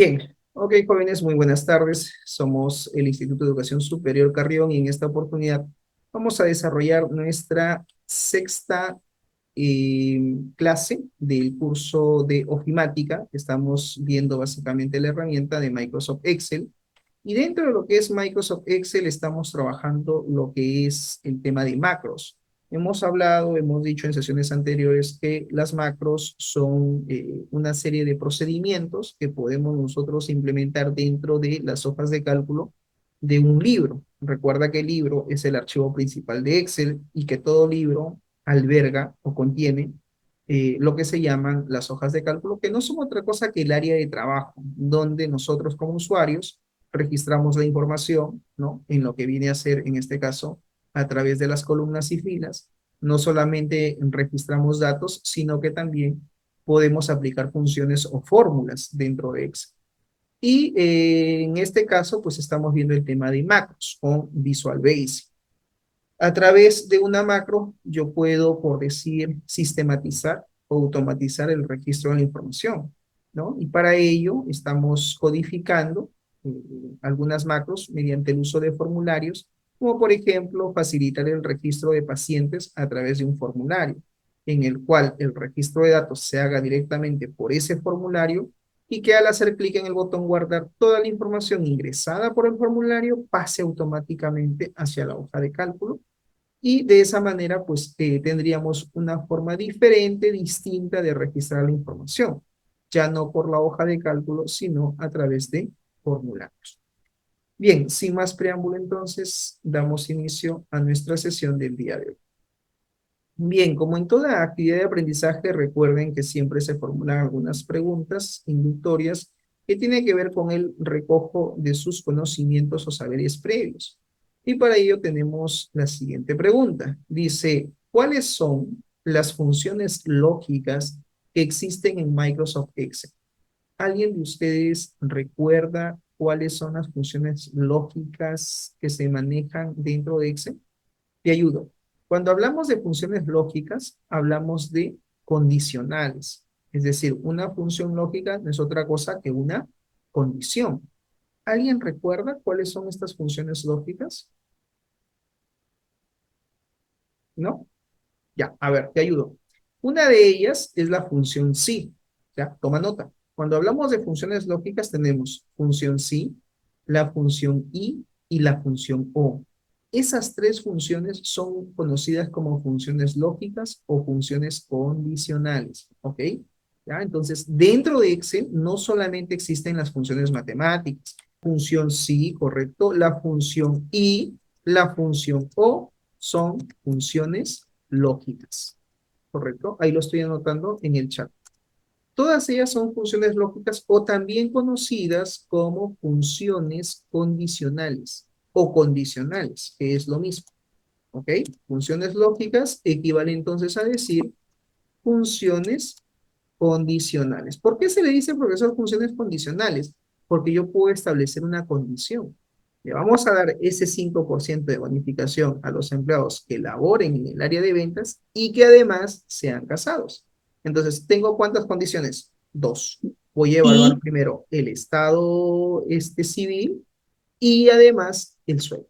Bien, ok, jóvenes, muy buenas tardes. Somos el Instituto de Educación Superior Carrión y en esta oportunidad vamos a desarrollar nuestra sexta clase del curso de ofimática. Estamos viendo básicamente la herramienta de Microsoft Excel. Y dentro de lo que es Microsoft Excel estamos trabajando lo que es el tema de macros. Hemos hablado, hemos dicho en sesiones anteriores que las macros son una serie de procedimientos que podemos nosotros implementar dentro de las hojas de cálculo de un libro. Recuerda que el libro es el archivo principal de Excel y que todo libro alberga o contiene lo que se llaman las hojas de cálculo, que no son otra cosa que el área de trabajo, donde nosotros como usuarios registramos la información, ¿no? En lo que viene a ser, en este caso, a través de las columnas y filas. No solamente registramos datos, sino que también podemos aplicar funciones o fórmulas dentro de Excel. Y en este caso, pues estamos viendo el tema de macros con Visual Basic. A través de una macro, yo puedo, por decir, sistematizar o automatizar el registro de la información, ¿no? Y para ello estamos codificando eh, algunas macros mediante el uso de formularios, como por ejemplo facilitar el registro de pacientes a través de un formulario, en el cual el registro de datos se haga directamente por ese formulario y que al hacer clic en el botón guardar toda la información ingresada por el formulario pase automáticamente hacia la hoja de cálculo y de esa manera, pues, tendríamos una forma diferente, distinta de registrar la información, ya no por la hoja de cálculo, sino a través de formularios. Bien, sin más preámbulo, entonces, damos inicio a nuestra sesión del día de hoy. Bien, como en toda actividad de aprendizaje, recuerden que siempre se formulan algunas preguntas inductorias que tienen que ver con el recojo de sus conocimientos o saberes previos. Y para ello tenemos la siguiente pregunta. Dice, ¿cuáles son las funciones lógicas que existen en Microsoft Excel? ¿Alguien de ustedes recuerda cuáles son las funciones lógicas que se manejan dentro de Excel? Te ayudo. Cuando hablamos de funciones lógicas, hablamos de condicionales. Es decir, una función lógica no es otra cosa que una condición. ¿Alguien recuerda cuáles son estas funciones lógicas? ¿No? Ya, a ver, te ayudo. Una de ellas es la función sí. Ya, toma nota. Cuando hablamos de funciones lógicas tenemos función sí, la función y la función o. Esas tres funciones son conocidas como funciones lógicas o funciones condicionales, ¿ok? ¿Ya? Entonces, dentro de Excel no solamente existen las funciones matemáticas, función sí, correcto, la función y, la función o son funciones lógicas, ¿correcto? Ahí lo estoy anotando en el chat. Todas ellas son funciones lógicas o también conocidas como funciones condicionales o condicionales, que es lo mismo, ¿ok? Funciones lógicas equivale entonces a decir funciones condicionales. ¿Por qué se le dice, profesor, funciones condicionales? Porque yo puedo establecer una condición. Le vamos a dar ese 5% de bonificación a los empleados que laboren en el área de ventas y que además sean casados. Entonces, ¿tengo cuántas condiciones? Dos. Voy a evaluar Y primero el estado civil y además el sueldo.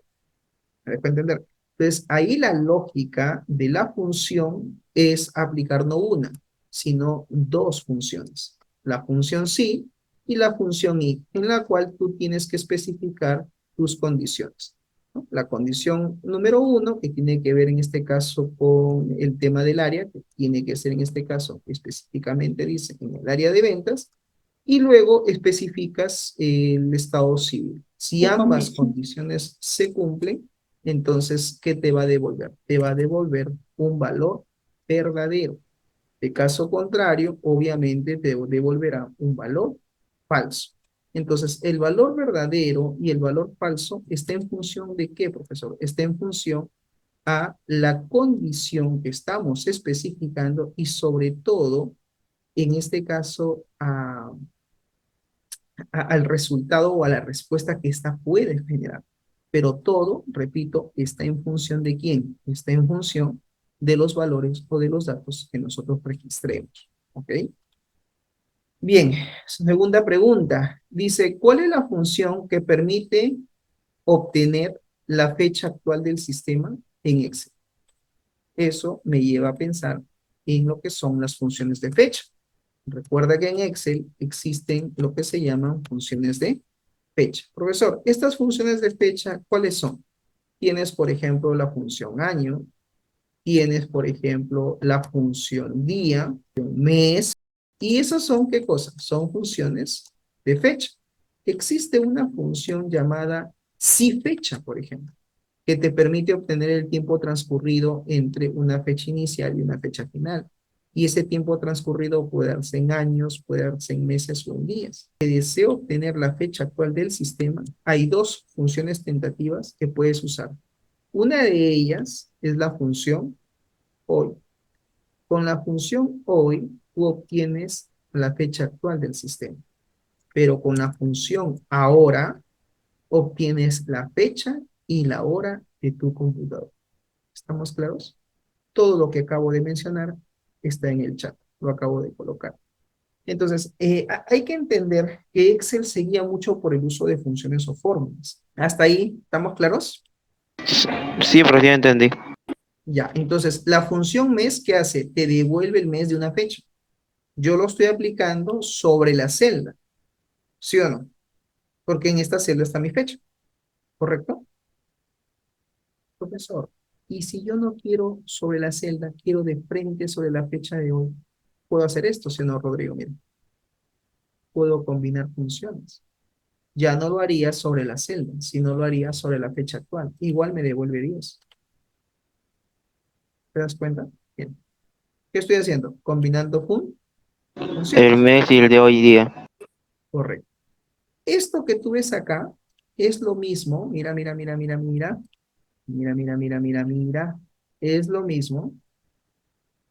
¿Me dejo entender? Entonces, ahí la lógica de la función es aplicar no una, sino dos funciones. La función sí y la función y, en la cual tú tienes que especificar tus condiciones, ¿no? La condición número uno, que tiene que ver en este caso con el tema del área, que tiene que ser en este caso específicamente, dice, en el área de ventas, y luego especificas el estado civil. Si de ambas condición. condiciones se cumplen, entonces, ¿qué te va a devolver? Te va a devolver un valor verdadero. De caso contrario, obviamente te devolverá un valor falso. Entonces, el valor verdadero y el valor falso está en función de qué, profesor? Está en función a la condición que estamos especificando y sobre todo, en este caso, al resultado o a la respuesta que ésta puede generar. Pero todo, repito, está en función de quién, está en función de los valores o de los datos que nosotros registremos. ¿Ok? Bien, segunda pregunta. Dice, ¿cuál es la función que permite obtener la fecha actual del sistema en Excel? Eso me lleva a pensar en lo que son las funciones de fecha. Recuerda que en Excel existen lo que se llaman funciones de fecha. Profesor, estas funciones de fecha, ¿cuáles son? Tienes, por ejemplo, la función año, tienes, por ejemplo, la función día, mes, y esas son, ¿qué cosas? Son funciones de fecha. Existe una función llamada si fecha, por ejemplo, que te permite obtener el tiempo transcurrido entre una fecha inicial y una fecha final. Y ese tiempo transcurrido puede darse en años, puede darse en meses o en días. Si deseo obtener la fecha actual del sistema, hay dos funciones tentativas que puedes usar. Una de ellas es la función hoy. Con la función hoy, tú obtienes la fecha actual del sistema, pero con la función ahora, obtienes la fecha y la hora de tu computador. ¿Estamos claros? Todo lo que acabo de mencionar está en el chat, lo acabo de colocar. Entonces, hay que entender que Excel se guía mucho por el uso de funciones o fórmulas. ¿Hasta ahí estamos claros? Sí, pero ya entendí. Ya, entonces, la función mes, ¿qué hace? Te devuelve el mes de una fecha. Yo lo estoy aplicando sobre la celda, ¿sí o no? Porque en esta celda está mi fecha, ¿correcto? Profesor, y si yo no quiero sobre la celda, quiero de frente sobre la fecha de hoy, ¿puedo hacer esto, sí o no, Rodrigo? Mira, puedo combinar funciones. Ya no lo haría sobre la celda, sino lo haría sobre la fecha actual. Igual me devuelve 10. ¿Te das cuenta? Bien. ¿Qué estoy haciendo? Combinando El funciones. mes y el de hoy día. Correcto. Esto que tú ves acá es lo mismo. Mira, mira, mira, mira, mira. Mira, mira, mira, mira, mira. Es lo mismo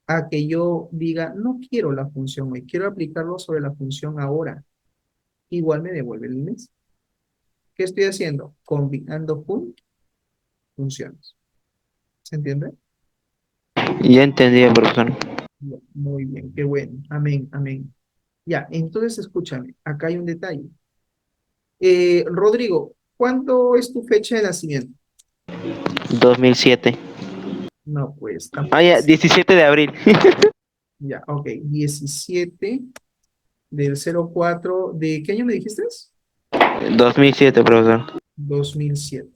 a que yo diga, no quiero la función hoy, quiero aplicarlo sobre la función ahora. Igual me devuelve el mes. ¿Qué estoy haciendo? Combinando funciones. ¿Se entiende? Ya entendí, profesor. Ya, muy bien, qué bueno. Amén, amén. Ya, entonces escúchame, acá hay un detalle. Rodrigo, ¿cuándo es tu fecha de nacimiento? 2007. No, pues Ah, tampoco ya, es. 17 de abril. Ya, ok, 17 del 04 ¿de qué año me dijiste? 2007, profesor. 2007.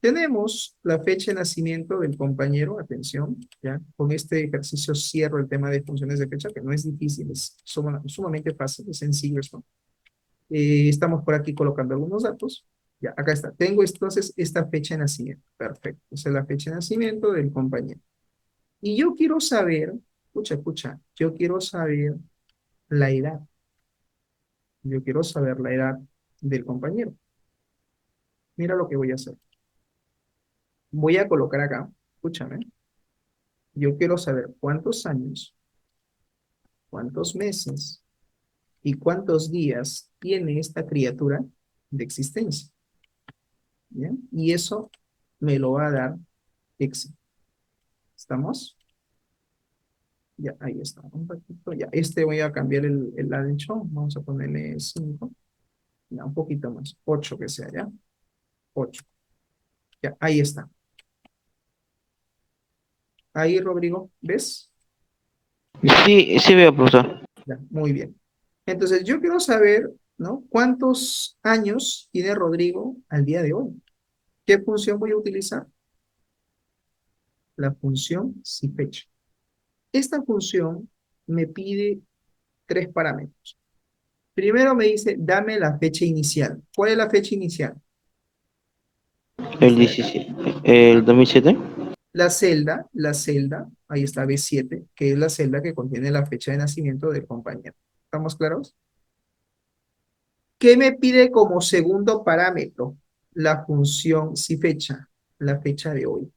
Tenemos la fecha de nacimiento del compañero, atención, ¿ya? Con este ejercicio cierro el tema de funciones de fecha, que no es difícil, es sumamente fácil, es sencillo esto. Estamos por aquí colocando algunos datos. Ya, acá está. Tengo entonces esta fecha de nacimiento. Perfecto. Esa es la fecha de nacimiento del compañero. Y yo quiero saber, escucha, escucha, yo quiero saber la edad. Yo quiero saber la edad del compañero. Mira lo que voy a hacer. Voy a colocar acá, escúchame, yo quiero saber cuántos años, cuántos meses y cuántos días tiene esta criatura de existencia. ¿Bien? Y eso me lo va a dar Excel. ¿Estamos? Ya, ahí está. Un poquito, ya. Este voy a cambiar el ancho. Vamos a ponerle 5. Ya, un poquito más. 8 que sea, ¿ya? 8. Ya, ahí está. Ahí, Rodrigo, ¿ves? Sí, sí veo, profesor. Ya, muy bien. Entonces, yo quiero saber, ¿no? ¿Cuántos años tiene Rodrigo al día de hoy? ¿Qué función voy a utilizar? La función si fecha. Esta función me pide tres parámetros. Primero me dice, dame la fecha inicial. ¿Cuál es la fecha inicial? El Esta de acá. 17. El 2007. La celda, ahí está B7, que es la celda que contiene la fecha de nacimiento del compañero. ¿Estamos claros? ¿Qué me pide como segundo parámetro? La función si fecha, la fecha de hoy.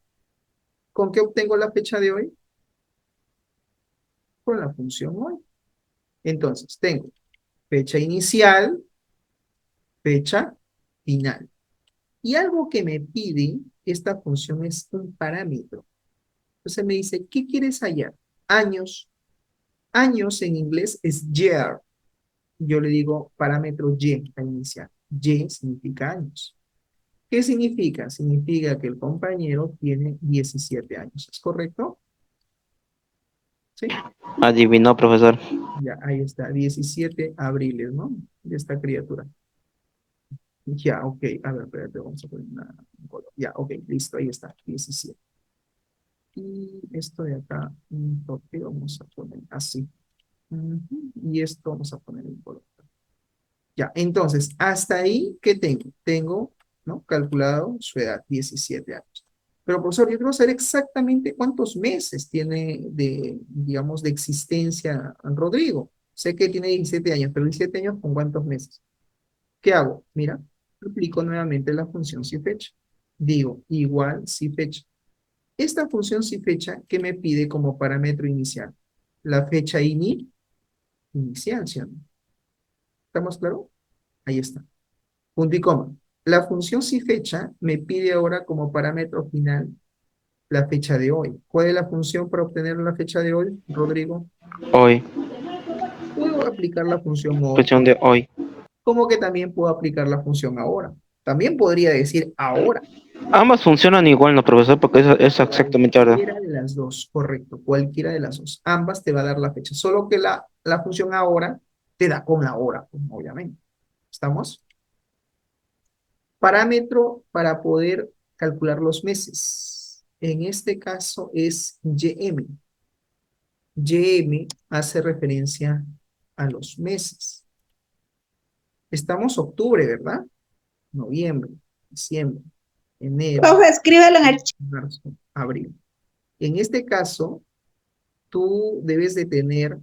¿Con qué obtengo la fecha de hoy? Con la función hoy. Entonces, tengo fecha inicial, fecha final. Y algo que me pide esta función es un parámetro. Entonces me dice, ¿qué quieres hallar? Años. Años en inglés es year. yo le digo parámetro Y a iniciar. Y significa años. ¿Qué significa? Significa que el compañero tiene 17 años. ¿Es correcto? ¿Sí? Adivinó, profesor. Ya, ahí está. 17 abriles, ¿no? De esta criatura. Ya, ok. A ver, espérate, vamos a poner un color. Ya, ok, listo, ahí está. 17. Y esto de acá, un toque, vamos a poner así. Ujú. Y esto vamos a poner en color. Ya, entonces, hasta ahí, ¿qué tengo? Tengo, ¿no? Calculado su edad, 17 años. Pero, profesor, yo quiero saber exactamente cuántos meses tiene de, digamos, de existencia Rodrigo. Sé que tiene 17 años, pero 17 años, ¿con cuántos meses? ¿Qué hago? Mira, aplico nuevamente la función si fecha. Digo, igual si fecha. Esta función si fecha, ¿qué me pide como parámetro inicial? La fecha inicial, ¿sí o no? ¿Estamos claros? Ahí está. Punto y coma. La función si fecha me pide ahora como parámetro final la fecha de hoy. ¿Cuál es la función para obtener la fecha de hoy, Rodrigo? Hoy. Puedo aplicar la función hoy, Cuestión de hoy. como que también puedo aplicar la función ahora. También podría decir ahora. Ambas funcionan igual, ¿no, profesor? Porque es exactamente verdad. Cualquiera de las dos, correcto, cualquiera de las dos. Ambas te va a dar la fecha, solo que la función ahora te da con la hora, pues, obviamente. ¿Estamos? Parámetro para poder calcular los meses. En este caso es YM. YM hace referencia a los meses. Estamos octubre, ¿verdad? Noviembre, diciembre, enero, Profe, escríbelo en el chat. marzo, abril. En este caso, tú debes de tener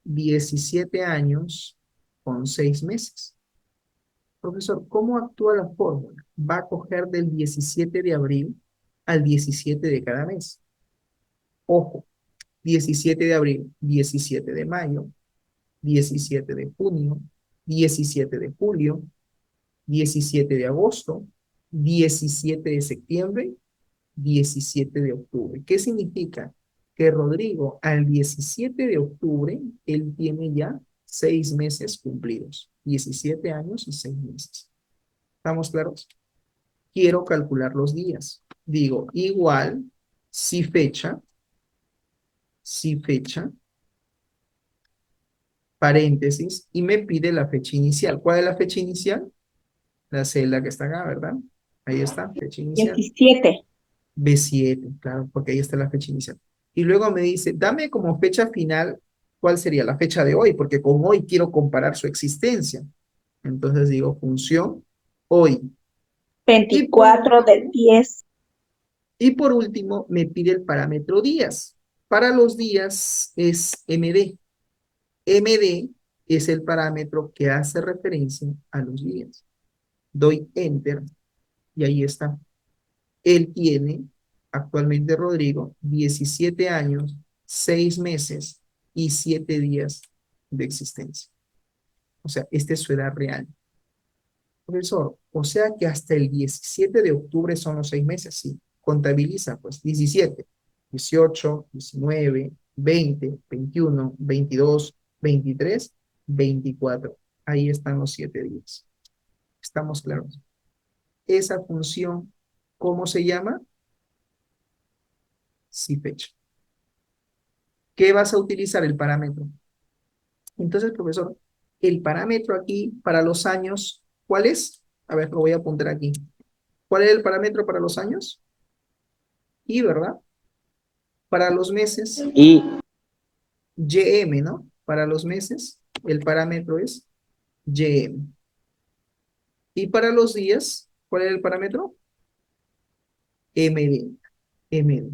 17 años con 6 meses. Profesor, ¿cómo actúa la fórmula? Va a coger del 17 de abril al 17 de cada mes. Ojo, 17 de abril, 17 de mayo, 17 de junio, 17 de julio, 17 de agosto, 17 de septiembre, 17 de octubre. ¿Qué significa? Que Rodrigo al 17 de octubre, él tiene ya 6 meses cumplidos. 17 años y 6 meses. ¿Estamos claros? Quiero calcular los días. Digo, igual, si fecha, paréntesis, y me pide la fecha inicial. ¿Cuál es la fecha inicial? La celda que está acá, ¿verdad? Ahí está, fecha inicial. 17. B7, claro, porque ahí está la fecha inicial. Y luego me dice, dame como fecha final, ¿cuál sería la fecha de hoy? Porque con hoy quiero comparar su existencia. Entonces digo, función hoy. Y por 24 último, del 10. me pide el parámetro días. Para los días es MD. MD es el parámetro que hace referencia a los días. Doy enter y ahí está. Él tiene actualmente, Rodrigo, 17 años, 6 meses y 7 días de existencia. O sea, esta es su edad real. Profesor, o sea que hasta el 17 de octubre son los 6 meses, sí. Contabiliza, pues, 17, 18, 19, 20, 21, 22, 23, 24. Ahí están los 7 días. ¿Estamos claros? Esa función, ¿cómo se llama? Sí, fecha. ¿Qué vas a utilizar el parámetro? Entonces, profesor, el parámetro aquí para los años, ¿cuál es? A ver, lo voy a apuntar aquí. ¿Cuál es el parámetro para los años? Y, ¿verdad? Para los meses, Y YM, ¿no? Para los meses, el parámetro es YM. Y para los días, ¿cuál es el parámetro? MD. MD.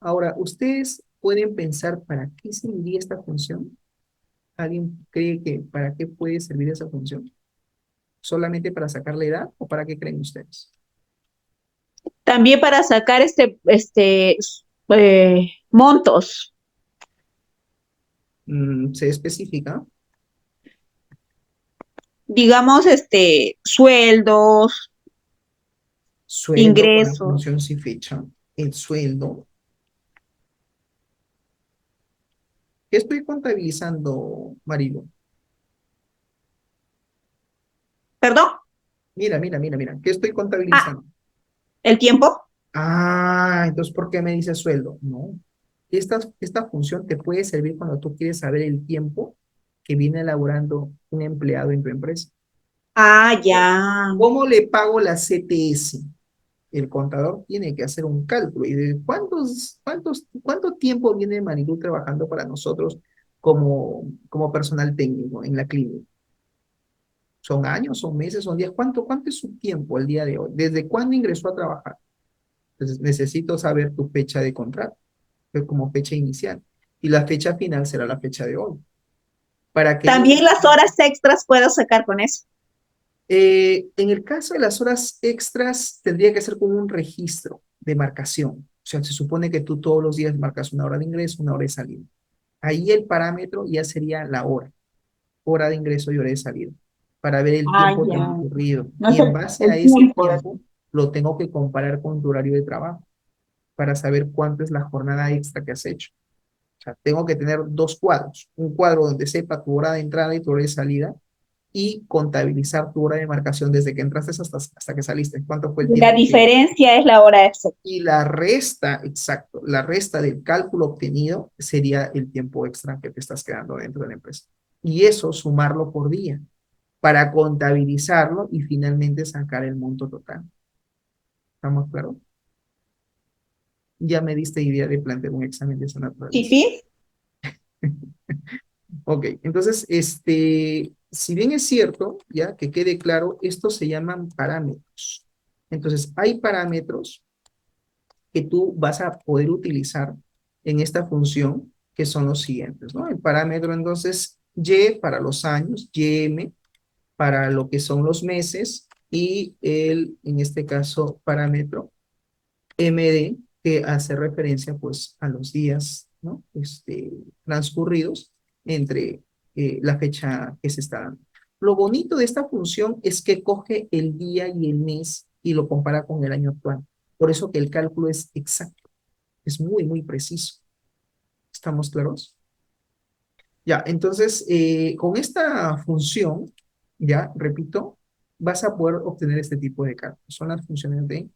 Ahora, ¿ustedes pueden pensar para qué serviría esta función? ¿Alguien cree que para qué puede servir esa función? ¿Solamente para sacar la edad o para qué creen ustedes? También para sacar montos, Se especifica digamos, sueldos, sueldo con la ingresos. función si fecha, el sueldo. ¿Qué estoy contabilizando, Marilo? ¿Perdón? Mira, mira, mira, mira. ¿Qué estoy contabilizando? ¿El tiempo? Ah, entonces, ¿por qué me dice sueldo? No. Esta función te puede servir cuando tú quieres saber el tiempo que viene elaborando un empleado en tu empresa. Ah, ya. ¿Cómo le pago la CTS? El contador tiene que hacer un cálculo y de cuánto tiempo viene Marilu trabajando para nosotros como personal técnico en la clínica. ¿Son años, son meses, son días? ¿Cuánto es su tiempo el día de hoy? ¿Desde cuándo ingresó a trabajar? Entonces necesito saber tu fecha de contrato, como fecha inicial. Y la fecha final será la fecha de hoy. Para que yo También las horas extras puedo sacar con eso. En el caso de las horas extras, tendría que ser con un registro de marcación. O sea, se supone que tú todos los días marcas una hora de ingreso, una hora de salida. Ahí el parámetro ya sería la hora de ingreso y hora de salida, para ver el Ah, tiempo ya. transcurrido. No Y es en base a el ese tiempo. tiempo, lo tengo que comparar con tu horario de trabajo para saber cuánto es la jornada extra que has hecho. O sea, tengo que tener dos cuadros. Un cuadro donde sepa tu hora de entrada y tu hora de salida y contabilizar tu hora de marcación desde que entraste hasta que saliste. ¿Cuánto fue el La tiempo que... diferencia es la hora extra. Y la resta, exacto, la resta del cálculo obtenido sería el tiempo extra que te estás quedando dentro de la empresa. Y eso sumarlo por día para contabilizarlo y finalmente sacar el monto total. ¿Estamos claros? Ya me diste idea de plantear un examen de esa naturaleza. ¿Sí? Ok, entonces, si bien es cierto, ya que quede claro, estos se llaman parámetros. Entonces, hay parámetros que tú vas a poder utilizar en esta función, que son los siguientes, ¿no? El parámetro, entonces, Y para los años, YM para lo que son los meses, y en este caso, parámetro MD, que hace referencia, pues, a los días, ¿no? Transcurridos entre la fecha que se está dando. Lo bonito de esta función es que coge el día y el mes y lo compara con el año actual. Por eso que el cálculo es exacto, es muy, muy preciso. ¿Estamos claros? Ya, entonces, con esta función, ya, repito, vas a poder obtener este tipo de cálculos. Son las funciones de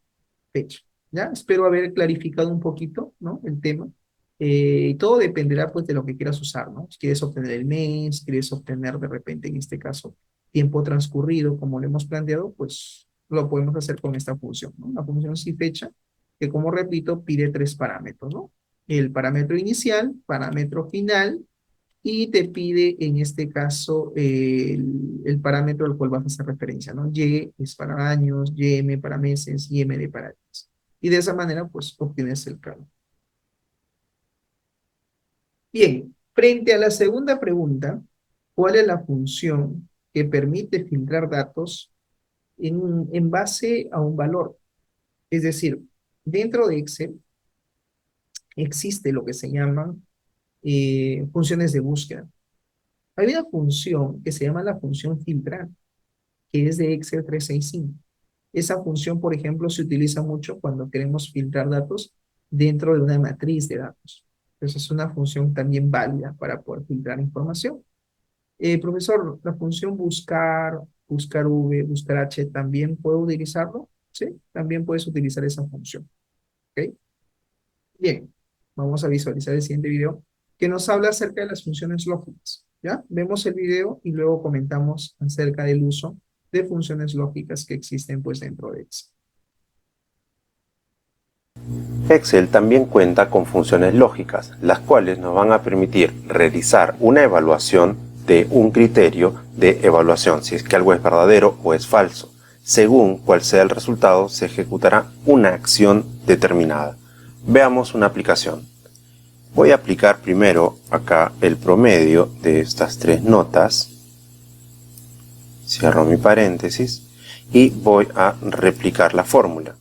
fecha. ¿Ya? Espero haber clarificado un poquito, ¿no? El tema. Y todo dependerá, pues, de lo que quieras usar, ¿no? Si quieres obtener el mes, quieres obtener de repente, en este caso, tiempo transcurrido, como lo hemos planteado, pues, lo podemos hacer con esta función, ¿no? La función si fecha, que como repito, pide tres parámetros, ¿no? El parámetro inicial, parámetro final, y te pide, en este caso, el parámetro al cual vas a hacer referencia, ¿no? Y es para años, YM para meses y MD para días. Y de esa manera, pues, obtienes el cálculo. Bien, frente a la segunda pregunta, ¿cuál es la función que permite filtrar datos en base a un valor? Es decir, dentro de Excel existe lo que se llaman funciones de búsqueda. Hay una función que se llama la función filtrar, que es de Excel 365. Esa función, por ejemplo, se utiliza mucho cuando queremos filtrar datos dentro de una matriz de datos. Entonces es una función también válida para poder filtrar información. Profesor, la función buscar, buscar V, buscar H, ¿también puedo utilizarlo? Sí, también puedes utilizar esa función. ¿Ok? Bien, vamos a visualizar el siguiente video que nos habla acerca de las funciones lógicas. ¿Ya? Vemos el video y luego comentamos acerca del uso de funciones lógicas que existen, pues, dentro de Excel. Excel también cuenta con funciones lógicas, las cuales nos van a permitir realizar una evaluación de un criterio de evaluación, si es que algo es verdadero o es falso. Según cuál sea el resultado, se ejecutará una acción determinada. Veamos una aplicación. Voy a aplicar primero acá el promedio de estas tres notas. Cierro mi paréntesis y voy a replicar la fórmula.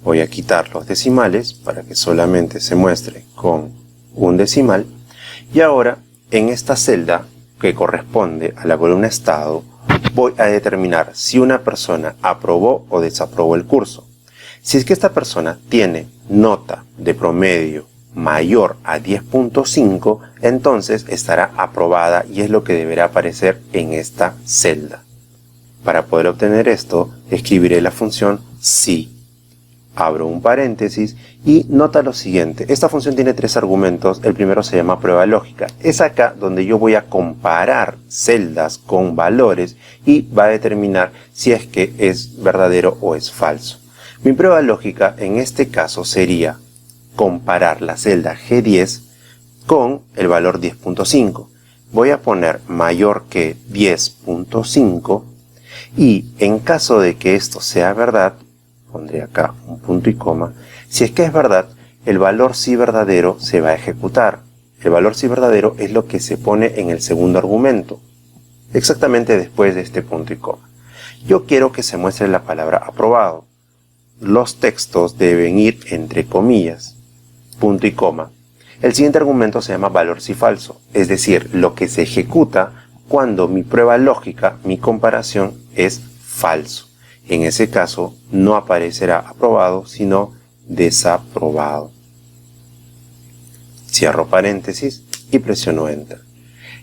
Voy a quitar los decimales para que solamente se muestre con un decimal. Y ahora, en esta celda que corresponde a la columna estado, voy a determinar si una persona aprobó o desaprobó el curso. Si es que esta persona tiene nota de promedio mayor a 10.5, entonces estará aprobada y es lo que deberá aparecer en esta celda. Para poder obtener esto, escribiré la función si. Abro un paréntesis y nota lo siguiente. Esta función tiene 3 argumentos. El primero se llama prueba lógica. Es acá donde yo voy a comparar celdas con valores y va a determinar si es que es verdadero o es falso. Mi prueba lógica en este caso sería comparar la celda G10 con el valor 10.5. Voy a poner mayor que 10.5 y en caso de que esto sea verdad, pondré acá un punto y coma. Si es que es verdad, el valor sí verdadero se va a ejecutar. El valor sí verdadero es lo que se pone en el segundo argumento, exactamente después de este punto y coma. Yo quiero que se muestre la palabra aprobado. Los textos deben ir entre comillas, punto y coma. El siguiente argumento se llama valor sí falso, es decir, lo que se ejecuta cuando mi prueba lógica, mi comparación, es falso. En ese caso, no aparecerá aprobado, sino desaprobado. Cierro paréntesis y presiono Enter.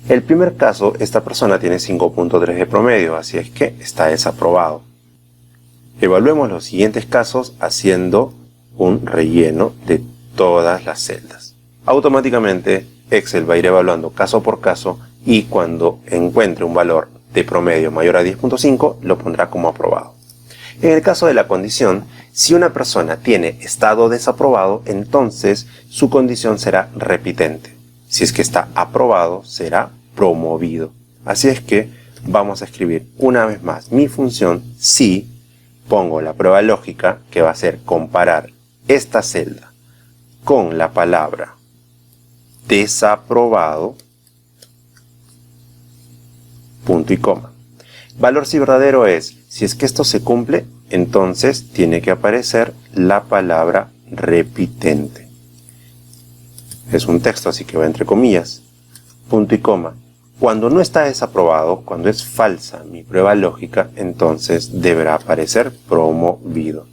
El primer caso, esta persona tiene 5.3 de promedio, así es que está desaprobado. Evaluemos los siguientes casos haciendo un relleno de todas las celdas. Automáticamente, Excel va a ir evaluando caso por caso y cuando encuentre un valor de promedio mayor a 10.5, lo pondrá como aprobado. En el caso de la condición, si una persona tiene estado desaprobado, entonces su condición será repitente. Si es que está aprobado, será promovido. Así es que vamos a escribir una vez más mi función si, pongo la prueba lógica que va a ser comparar esta celda con la palabra desaprobado, punto y coma. Valor si verdadero es, si es que esto se cumple, entonces tiene que aparecer la palabra repitente. Es un texto, así que va entre comillas, punto y coma. Cuando no está desaprobado, cuando es falsa mi prueba lógica, entonces deberá aparecer promovido.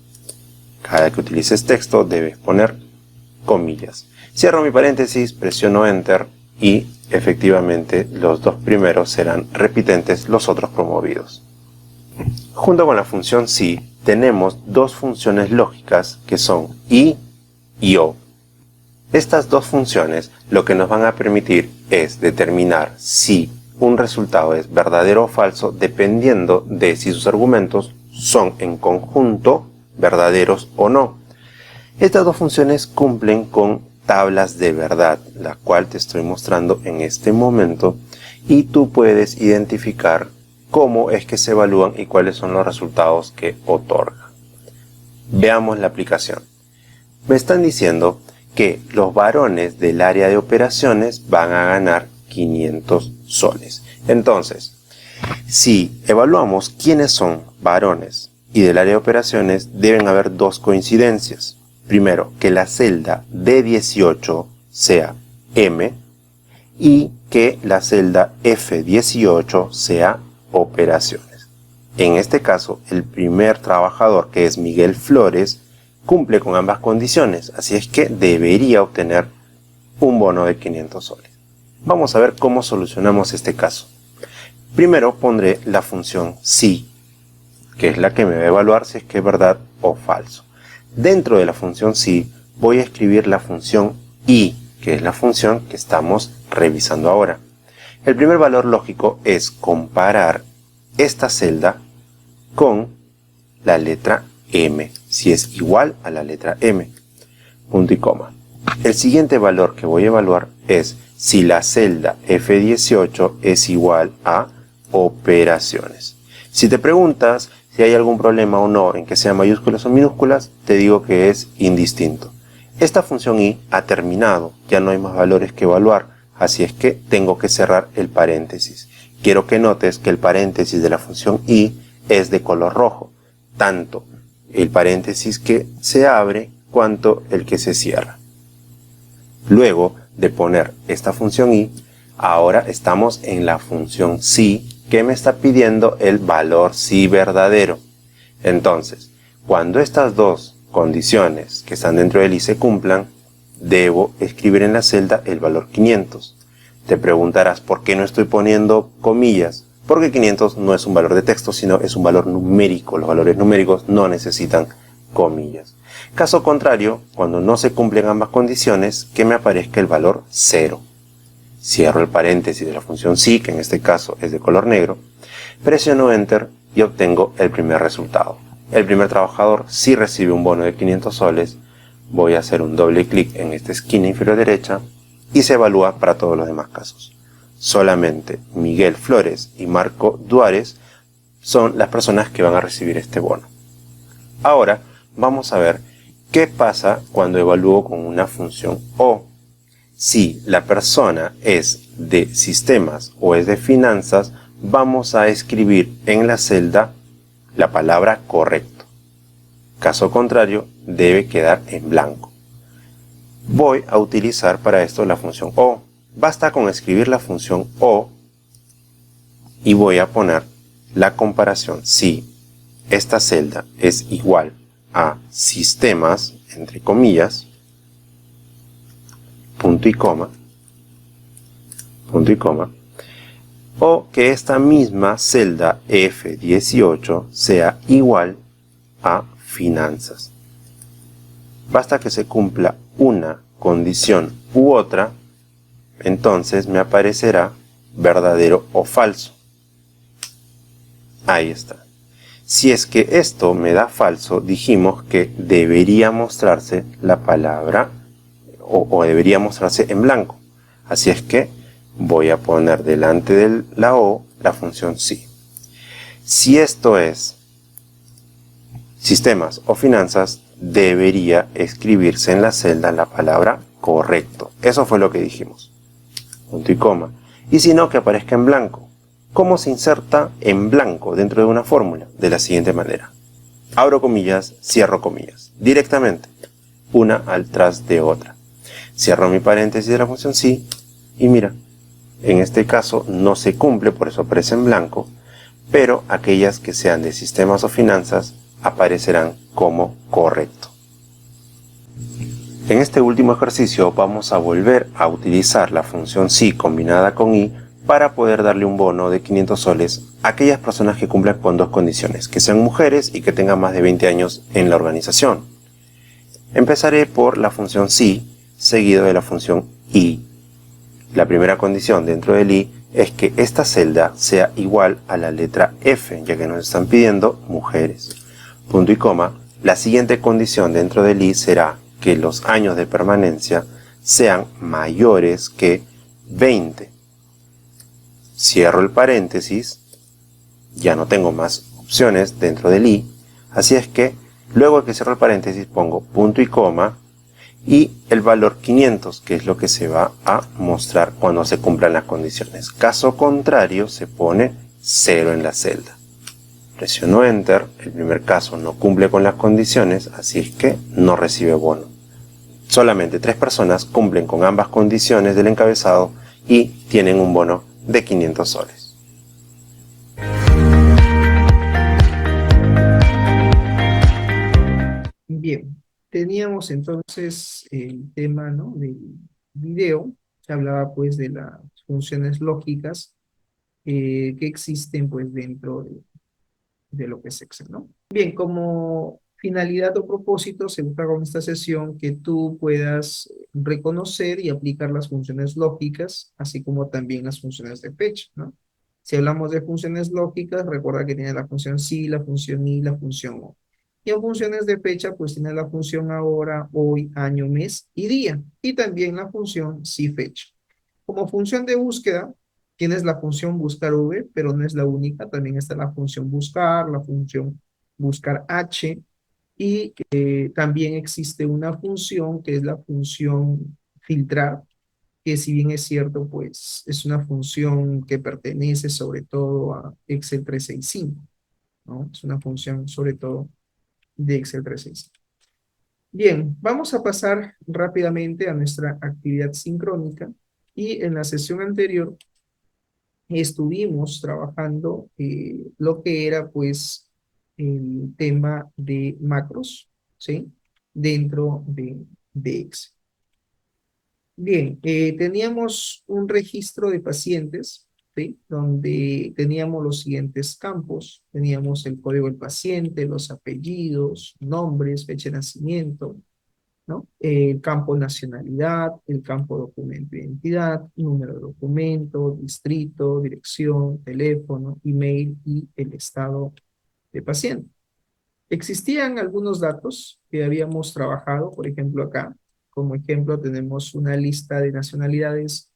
Cada que utilices texto debes poner comillas. Cierro mi paréntesis, presiono Enter y efectivamente los dos primeros serán repitentes, los otros promovidos. Junto con la función si, tenemos dos funciones lógicas que son y o. Estas dos funciones lo que nos van a permitir es determinar si un resultado es verdadero o falso dependiendo de si sus argumentos son en conjunto verdaderos o no. Estas dos funciones cumplen con tablas de verdad, la cual te estoy mostrando en este momento, y tú puedes identificar cómo es que se evalúan y cuáles son los resultados que otorgan. Veamos la aplicación. Me están diciendo que los varones del área de operaciones van a ganar 500 soles. Entonces, si evaluamos quiénes son varones y del área de operaciones, deben haber dos coincidencias. Primero, que la celda D18 sea M y que la celda F18 sea operaciones. En este caso, el primer trabajador, que es Miguel Flores, cumple con ambas condiciones, así es que debería obtener un bono de 500 soles. Vamos a ver cómo solucionamos este caso. Primero pondré la función si, que es la que me va a evaluar si es que es verdad o falso. Dentro de la función si, voy a escribir la función y, que es la función que estamos revisando ahora. El primer valor lógico es comparar esta celda con la letra M, si es igual a la letra M, punto y coma. El siguiente valor que voy a evaluar es si la celda F18 es igual a operaciones. Si te preguntas si hay algún problema o no en que sean mayúsculas o minúsculas, te digo que es indistinto. Esta función y ha terminado, ya no hay más valores que evaluar, así es que tengo que cerrar el paréntesis. Quiero que notes que el paréntesis de la función y es de color rojo, tanto el paréntesis que se abre cuanto el que se cierra. Luego de poner esta función y, ahora estamos en la función si, que me está pidiendo el valor si verdadero. Entonces, cuando estas dos condiciones que están dentro del i se cumplan, debo escribir en la celda el valor 500. Te preguntarás por qué no estoy poniendo comillas, porque 500 no es un valor de texto, sino es un valor numérico. Los valores numéricos no necesitan comillas. Caso contrario, cuando no se cumplen ambas condiciones, que me aparezca el valor 0. Cierro el paréntesis de la función sí, que en este caso es de color negro, presiono Enter y obtengo el primer resultado. El primer trabajador sí recibe un bono de 500 soles. Voy a hacer un doble clic en esta esquina inferior derecha y se evalúa para todos los demás casos. Solamente Miguel Flores y Marco Duárez son las personas que van a recibir este bono. Ahora vamos a ver qué pasa cuando evalúo con una función O. Si la persona es de sistemas o es de finanzas, vamos a escribir en la celda la palabra correcto. Caso contrario, debe quedar en blanco. Voy a utilizar para esto la función O. Basta con escribir la función O y voy a poner la comparación. Si esta celda es igual a sistemas, entre comillas, punto y coma, o que esta misma celda F18 sea igual a finanzas. Basta que se cumpla una condición u otra, entonces me aparecerá verdadero o falso. Ahí está. Si es que esto me da falso, dijimos que debería mostrarse la palabra o debería mostrarse en blanco. Así es que voy a poner delante de la O la función sí. Si esto es sistemas o finanzas, debería escribirse en la celda la palabra correcto. Eso fue lo que dijimos. Punto y coma. Y si no, que aparezca en blanco. ¿Cómo se inserta en blanco dentro de una fórmula? De la siguiente manera. Abro comillas, cierro comillas. Directamente. Una al tras de otra. Cierro mi paréntesis de la función sí. Y mira, en este caso no se cumple, por eso aparece en blanco. Pero aquellas que sean de sistemas o finanzas aparecerán como correcto. En este último ejercicio vamos a volver a utilizar la función sí combinada con i para poder darle un bono de 500 soles a aquellas personas que cumplan con dos condiciones, que sean mujeres y que tengan más de 20 años en la organización. Empezaré por la función sí, seguido de la función i. La primera condición dentro del i es que esta celda sea igual a la letra F, ya que nos están pidiendo mujeres. Punto y coma. La siguiente condición dentro del i será que los años de permanencia sean mayores que 20. Cierro el paréntesis, ya no tengo más opciones dentro del i, así es que luego de que cierro el paréntesis pongo punto y coma y el valor 500, que es lo que se va a mostrar cuando se cumplan las condiciones. Caso contrario, se pone 0 en la celda. Presiono Enter, el primer caso no cumple con las condiciones, así es que no recibe bono. Solamente 3 personas cumplen con ambas condiciones del encabezado y tienen un bono de 500 soles. Bien, teníamos entonces el tema, ¿no?, del video. Se hablaba pues de las funciones lógicas que existen pues dentro de lo que es Excel, ¿no? Bien, como finalidad o propósito se busca con esta sesión que tú puedas reconocer y aplicar las funciones lógicas, así como también las funciones de fecha, ¿no? Si hablamos de funciones lógicas, recuerda que tiene la función sí, la función y la función o. Y en funciones de fecha, pues tiene la función ahora, hoy, año, mes y día. Y también la función sí fecha. Como función de búsqueda, tienes la función buscar v, pero no es la única. También está la función buscar, la función buscar h. Y también existe una función que es la función filtrar, que si bien es cierto, pues es una función que pertenece sobre todo a Excel 365, ¿no? Es una función sobre todo de Excel 365. Bien, vamos a pasar rápidamente a nuestra actividad sincrónica y en la sesión anterior estuvimos trabajando lo que era pues el tema de macros, ¿sí? Dentro de Excel. Bien, teníamos un registro de pacientes ¿sí? Donde teníamos los siguientes campos. Teníamos el código del paciente, los apellidos, nombres, fecha de nacimiento, ¿no? El campo nacionalidad, el campo documento de identidad, número de documento, distrito, dirección, teléfono, email y el estado de paciente. Existían algunos datos que habíamos trabajado, por ejemplo acá, como ejemplo tenemos una lista de nacionalidades,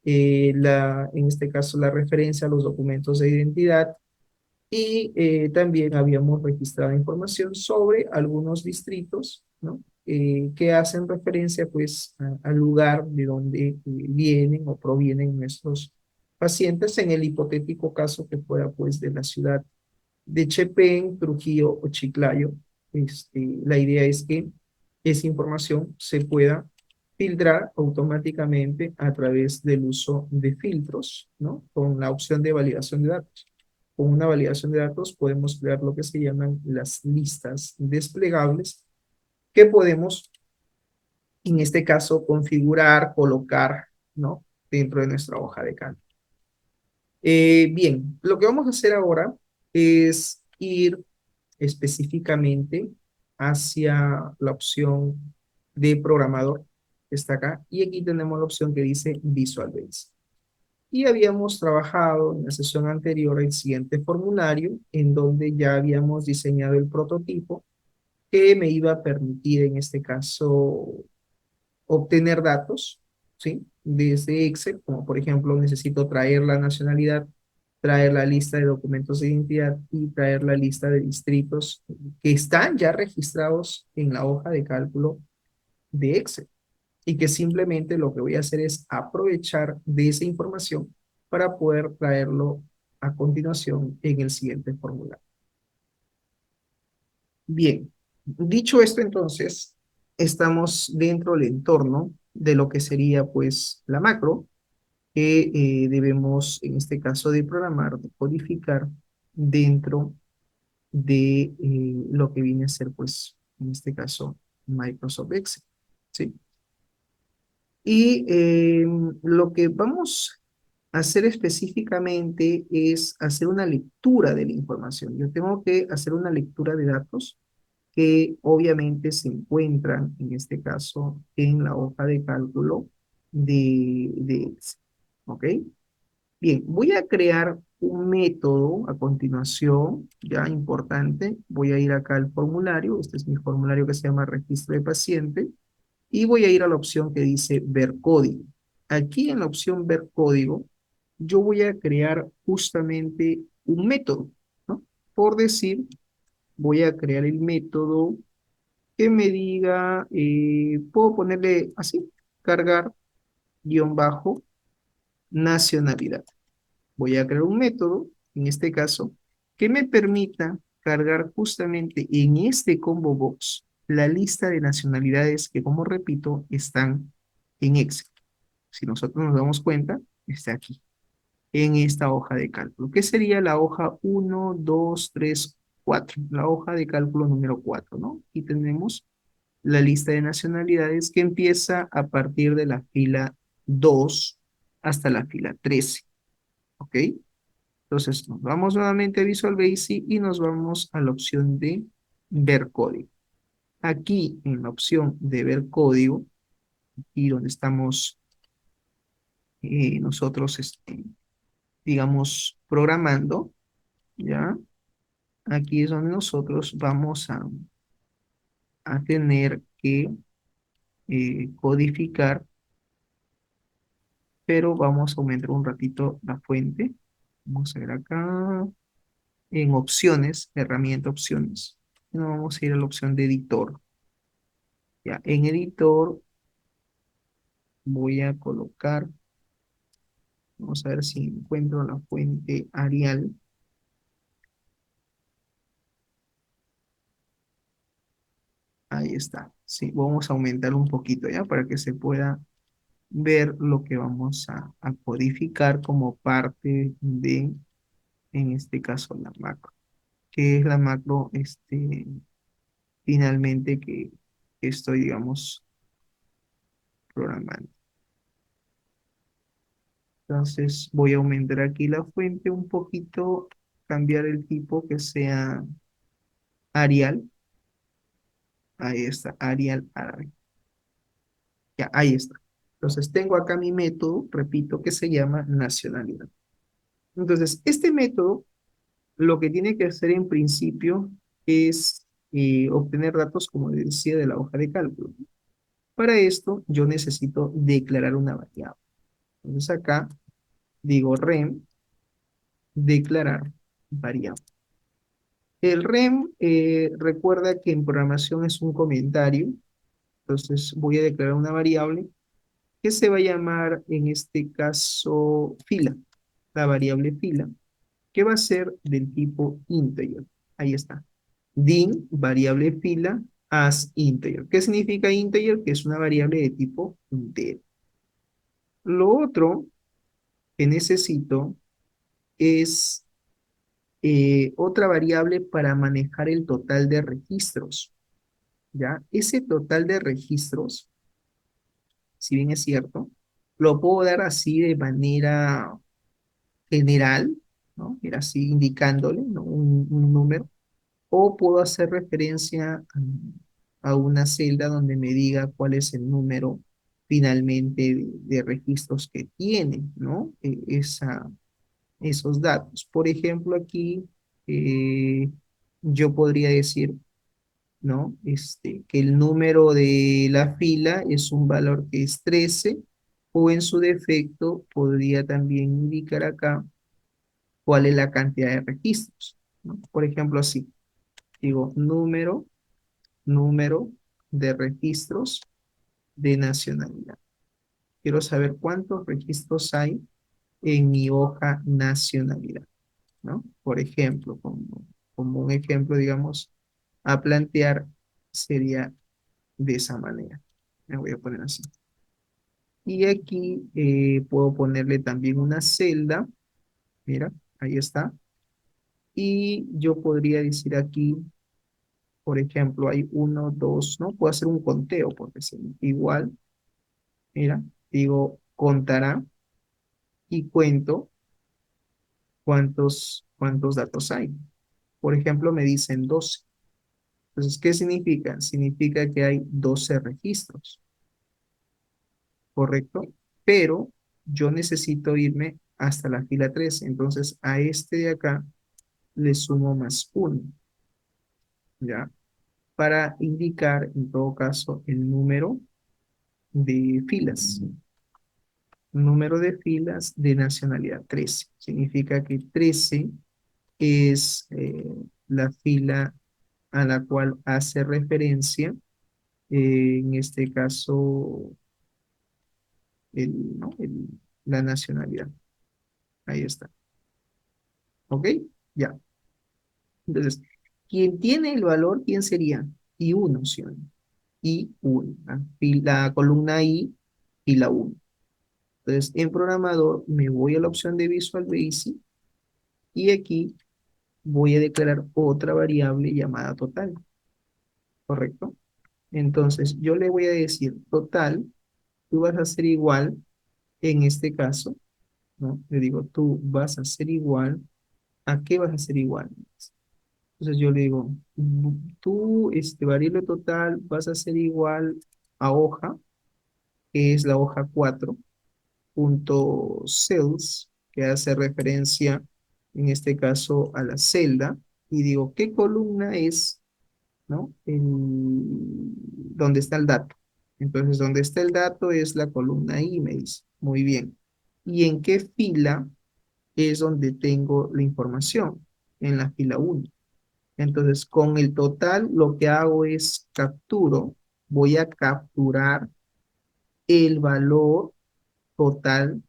en este caso la referencia a los documentos de identidad y también habíamos registrado información sobre algunos distritos, ¿no? Que hacen referencia pues al lugar de donde vienen o provienen nuestros pacientes en el hipotético caso que fuera pues de la ciudad de Chepén, Trujillo o Chiclayo. La idea es que esa información se pueda filtrar automáticamente a través del uso de filtros, ¿no? Con la opción de validación de datos. Con una validación de datos podemos crear lo que se llaman las listas desplegables que podemos, en este caso, configurar, colocar, ¿no? Dentro de nuestra hoja de cálculo. Bien, lo que vamos a hacer ahora es ir específicamente hacia la opción de programador que está acá y aquí tenemos la opción que dice Visual Basic. Y habíamos trabajado en la sesión anterior el siguiente formulario en donde ya habíamos diseñado el prototipo que me iba a permitir en este caso obtener datos, ¿sí? Desde Excel, como por ejemplo necesito traer la nacionalidad, traer la lista de documentos de identidad y traer la lista de distritos que están ya registrados en la hoja de cálculo de Excel y que simplemente lo que voy a hacer es aprovechar de esa información para poder traerlo a continuación en el siguiente formulario. Bien, dicho esto entonces, estamos dentro del entorno de lo que sería pues la macro que debemos en este caso de programar, de codificar dentro de lo que viene a ser pues en este caso Microsoft Excel, ¿sí? Y lo que vamos a hacer específicamente es hacer una lectura de la información. Yo tengo que hacer una lectura de datos que obviamente se encuentran, en este caso, en la hoja de cálculo de Excel. ¿Ok? Bien, voy a crear un método a continuación, ya importante. Voy a ir acá al formulario. Este es mi formulario que se llama registro de paciente. Y voy a ir a la opción que dice ver código. Aquí en la opción ver código, yo voy a crear justamente un método, ¿no? Por decir, voy a crear el método que me diga, puedo ponerle así, cargar guión bajo nacionalidad. Voy a crear un método, en este caso, que me permita cargar justamente en este combo box la lista de nacionalidades que, como repito, están en Excel. Si nosotros nos damos cuenta, está aquí, en esta hoja de cálculo. ¿Qué sería la hoja 1, 2, 3, 4? La hoja de cálculo número 4, ¿no? Y tenemos la lista de nacionalidades que empieza a partir de la fila 2 hasta la fila 13. ¿Ok? Entonces nos vamos nuevamente a Visual Basic y nos vamos a la opción de ver código. Aquí en la opción de ver código, y donde estamos nosotros, digamos, programando, ¿ya? Aquí es donde nosotros vamos a tener que codificar, pero vamos a aumentar un ratito la fuente. Vamos a ver acá en opciones, herramienta opciones. Y nos vamos a ir a la opción de editor. Ya, en editor voy a colocar, vamos a ver si encuentro la fuente Arial. Ahí está. Sí, vamos a aumentar un poquito ya para que se pueda ver lo que vamos a codificar como parte de, en este caso, la macro. Que es la macro, finalmente que estoy, digamos, programando. Entonces voy a aumentar aquí la fuente un poquito, cambiar el tipo que sea Arial. Ahí está, Arial árabe. Ya, ahí está. Entonces tengo acá mi método, repito, que se llama nacionalidad. Entonces, este método lo que tiene que hacer en principio es obtener datos, como les decía, de la hoja de cálculo. Para esto, yo necesito declarar una variable. Entonces acá digo rem, declarar variable. El rem recuerda que en programación es un comentario, entonces voy a declarar una variable que se va a llamar en este caso fila, la variable fila, que va a ser del tipo integer. Ahí está. Din variable fila as integer. ¿Qué significa integer? Que es una variable de tipo entero. Lo otro que necesito es otra variable para manejar el total de registros. ¿Ya? Ese total de registros, si bien es cierto, lo puedo dar así de manera general, ¿no? Mira, así indicándole, ¿no? Un número, o puedo hacer referencia a una celda donde me diga cuál es el número finalmente de registros que tiene, ¿no? Esos datos. Por ejemplo, aquí yo podría decir, ¿no? Que el número de la fila es un valor que es 13, o en su defecto podría también indicar acá cuál es la cantidad de registros, ¿no? Por ejemplo, así, digo número de registros de nacionalidad. Quiero saber cuántos registros hay en mi hoja nacionalidad, ¿no? Por ejemplo, como un ejemplo, digamos, a plantear sería de esa manera. Me voy a poner así. Y aquí puedo ponerle también una celda. Mira, ahí está. Y yo podría decir aquí, por ejemplo, hay uno, dos, ¿no? Puedo hacer un conteo, porque es igual. Mira, digo, contará y cuento cuántos datos hay. Por ejemplo, me dicen 12. Entonces, ¿qué significa? Significa que hay 12 registros, ¿correcto? Pero yo necesito irme hasta la fila 3. Entonces, a este de acá le sumo más 1, ¿ya? Para indicar, en todo caso, el número de filas. Número de filas de nacionalidad 13. Significa que 13 es la fila a la cual hace referencia, en este caso, ¿no? La nacionalidad. Ahí está. ¿Ok? Ya. Entonces, ¿quién tiene el valor? ¿Quién sería? I1, ¿sí o no? I1. La columna I y la 1. Entonces, en programador me voy a la opción de Visual Basic y aquí voy a declarar otra variable llamada total, ¿correcto? Entonces, yo le voy a decir total, tú vas a ser igual, en este caso, ¿no? Le digo, tú vas a ser igual, ¿a qué vas a ser igual? Entonces yo le digo, tú, variable total, vas a ser igual a hoja, que es la hoja 4 punto cells, que hace referencia, en este caso, a la celda, y digo, ¿qué columna es, ¿no? Donde está el dato. Entonces, donde está el dato es la columna I, me dice. Muy bien. ¿Y en qué fila es donde tengo la información? En la fila 1. Entonces, con el total, lo que hago es voy a capturar el valor total,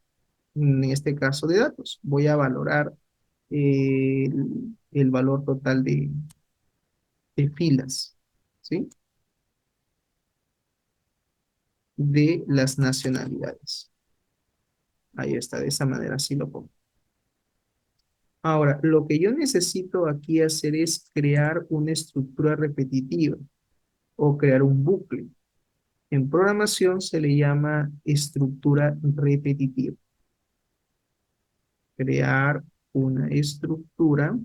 en este caso de datos. Voy a valorar el valor total de filas, ¿sí? De las nacionalidades. Ahí está, de esa manera, así lo pongo. Ahora, lo que yo necesito aquí hacer es crear una estructura repetitiva o crear un bucle. En programación se le llama estructura repetitiva. crear una estructura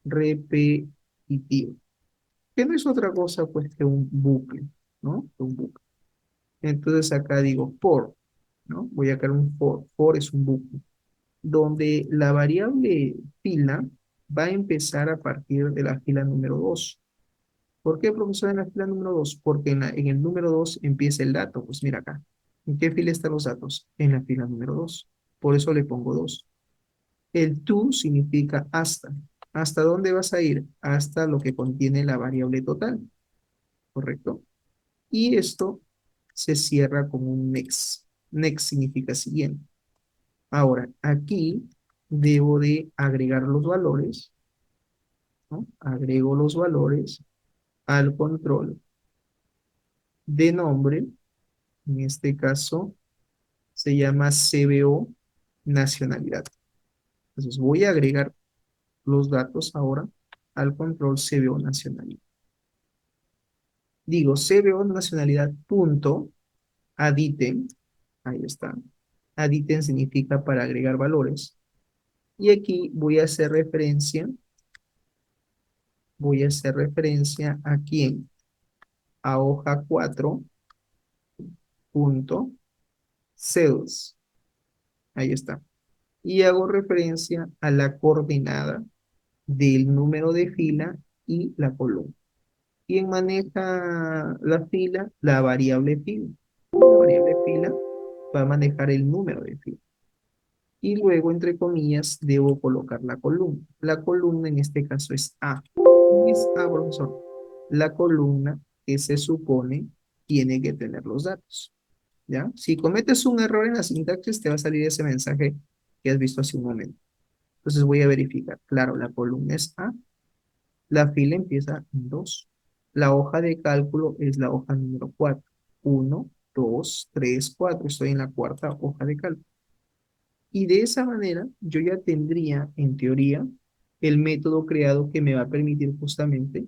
repetitiva, que no es otra cosa pues que un bucle, ¿no? Un bucle. Entonces acá digo for, ¿no? Voy a crear un for. For es un bucle, donde la variable fila va a empezar a partir de la fila número 2. ¿Por qué, profesor, en la fila número 2? Porque en el número 2 empieza el dato. Pues mira acá. ¿En qué fila están los datos? En la fila número 2. Por eso le pongo 2. El to significa hasta. ¿Hasta dónde vas a ir? Hasta lo que contiene la variable total. ¿Correcto? Y esto se cierra con un next. Next significa siguiente. Ahora, aquí debo de agregar los valores, ¿no? Agrego los valores al control de nombre. En este caso se llama CBO nacionalidad. Entonces voy a agregar los datos ahora al control CBO nacionalidad. Digo CBO nacionalidad punto add item. Ahí está. Add item significa para agregar valores. Y aquí voy a hacer referencia a quién, a hoja 4 punto cells. Ahí está. Y hago referencia a la coordenada del número de fila y la columna. ¿Quién maneja la fila? La variable fila. La variable fila va a manejar el número de fila. Y luego, entre comillas, debo colocar la columna. La columna en este caso es A. ¿Qué es A, profesor? La columna que se supone tiene que tener los datos. ¿Ya? Si cometes un error en la sintaxis, te va a salir ese mensaje que has visto hace un momento. Entonces voy a verificar. Claro, la columna es A. La fila empieza en 2. La hoja de cálculo es la hoja número 4. 1, 2, 3, 4. Estoy en la cuarta hoja de cálculo. Y de esa manera yo ya tendría, en teoría, el método creado que me va a permitir justamente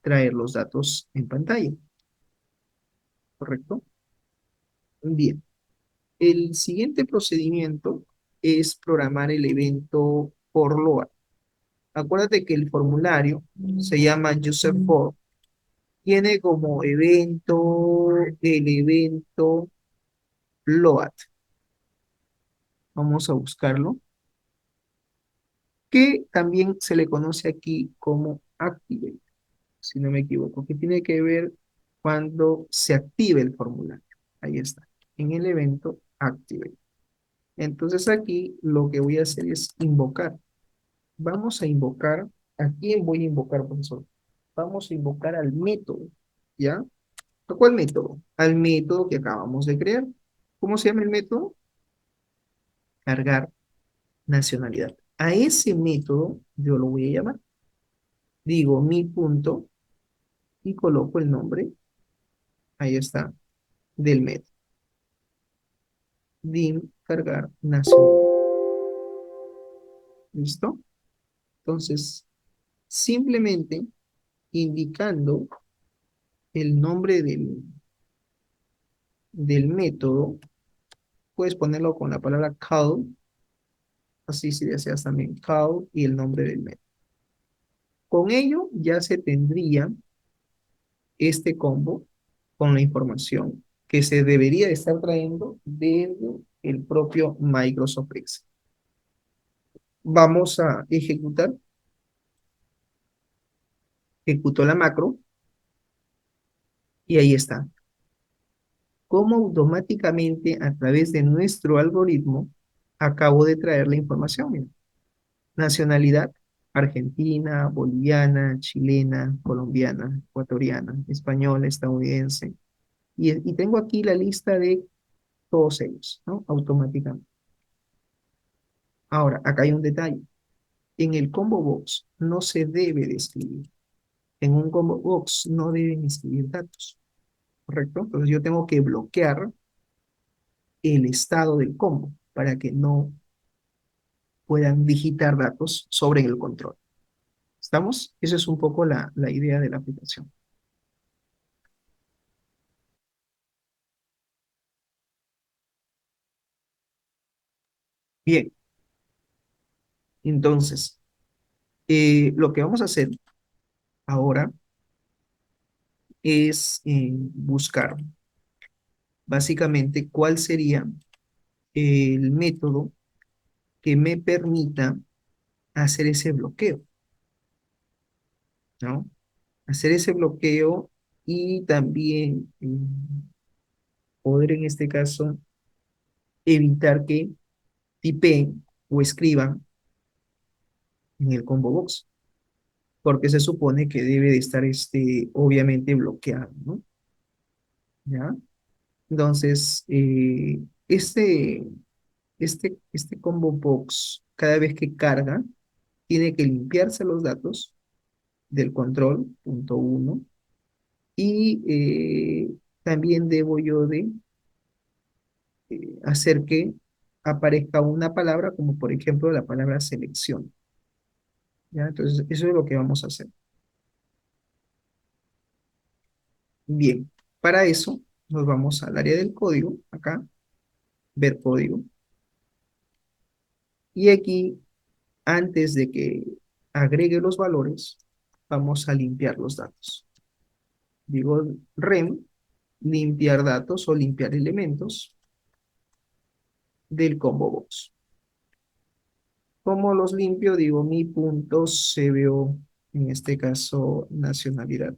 traer los datos en pantalla. ¿Correcto? Bien. El siguiente procedimiento es programar el evento for load. Acuérdate que el formulario se llama user for. Tiene como evento el evento load. Vamos a buscarlo. Que también se le conoce aquí como activate, si no me equivoco, que tiene que ver cuando se active el formulario. Ahí está, en el evento activate. Entonces aquí lo que voy a hacer es invocar. Vamos a invocar, ¿a quién voy a invocar, profesor? Vamos a invocar al método, ¿ya? ¿A cuál método? Al método que acabamos de crear. ¿Cómo se llama el método? Cargar nacionalidad. A ese método yo lo voy a llamar. Digo mi punto y coloco el nombre, ahí está, del método. Dim cargar nacionalidad. ¿Listo? Entonces, simplemente indicando el nombre del método, puedes ponerlo con la palabra call, así si deseas también call y el nombre del método. Con ello ya se tendría este combo con la información que se debería estar trayendo desde el propio Microsoft Excel. Vamos a ejecutar. Ejecuto la macro y ahí está. Cómo automáticamente a través de nuestro algoritmo acabo de traer la información. Mira. Nacionalidad, argentina, boliviana, chilena, colombiana, ecuatoriana, española, estadounidense. Y tengo aquí la lista de todos ellos, ¿no? Automáticamente. Ahora, acá hay un detalle. En el combo box no se debe de escribir. En un combo box no deben escribir datos, ¿correcto? Entonces yo tengo que bloquear el estado del combo para que no puedan digitar datos sobre el control. ¿Estamos? Esa es un poco la idea de la aplicación. Bien, entonces, lo que vamos a hacer ahora es buscar básicamente cuál sería el método que me permita hacer ese bloqueo, ¿no? Hacer ese bloqueo y también poder en este caso evitar que tipeen o escriban en el combo box, porque se supone que debe de estar obviamente bloqueado, ¿no? ¿Ya? Entonces, este combo box, cada vez que carga, tiene que limpiarse los datos del control, punto uno, y también debo yo de hacer que aparezca una palabra, como por ejemplo la palabra selección. ¿Ya? Entonces, eso es lo que vamos a hacer. Bien, para eso nos vamos al área del código, acá, ver código, y aquí, antes de que agregue los valores, vamos a limpiar los datos. Digo rem, limpiar datos o limpiar elementos del combo box. ¿Cómo los limpio? Digo mi punto CBO, en este caso nacionalidad,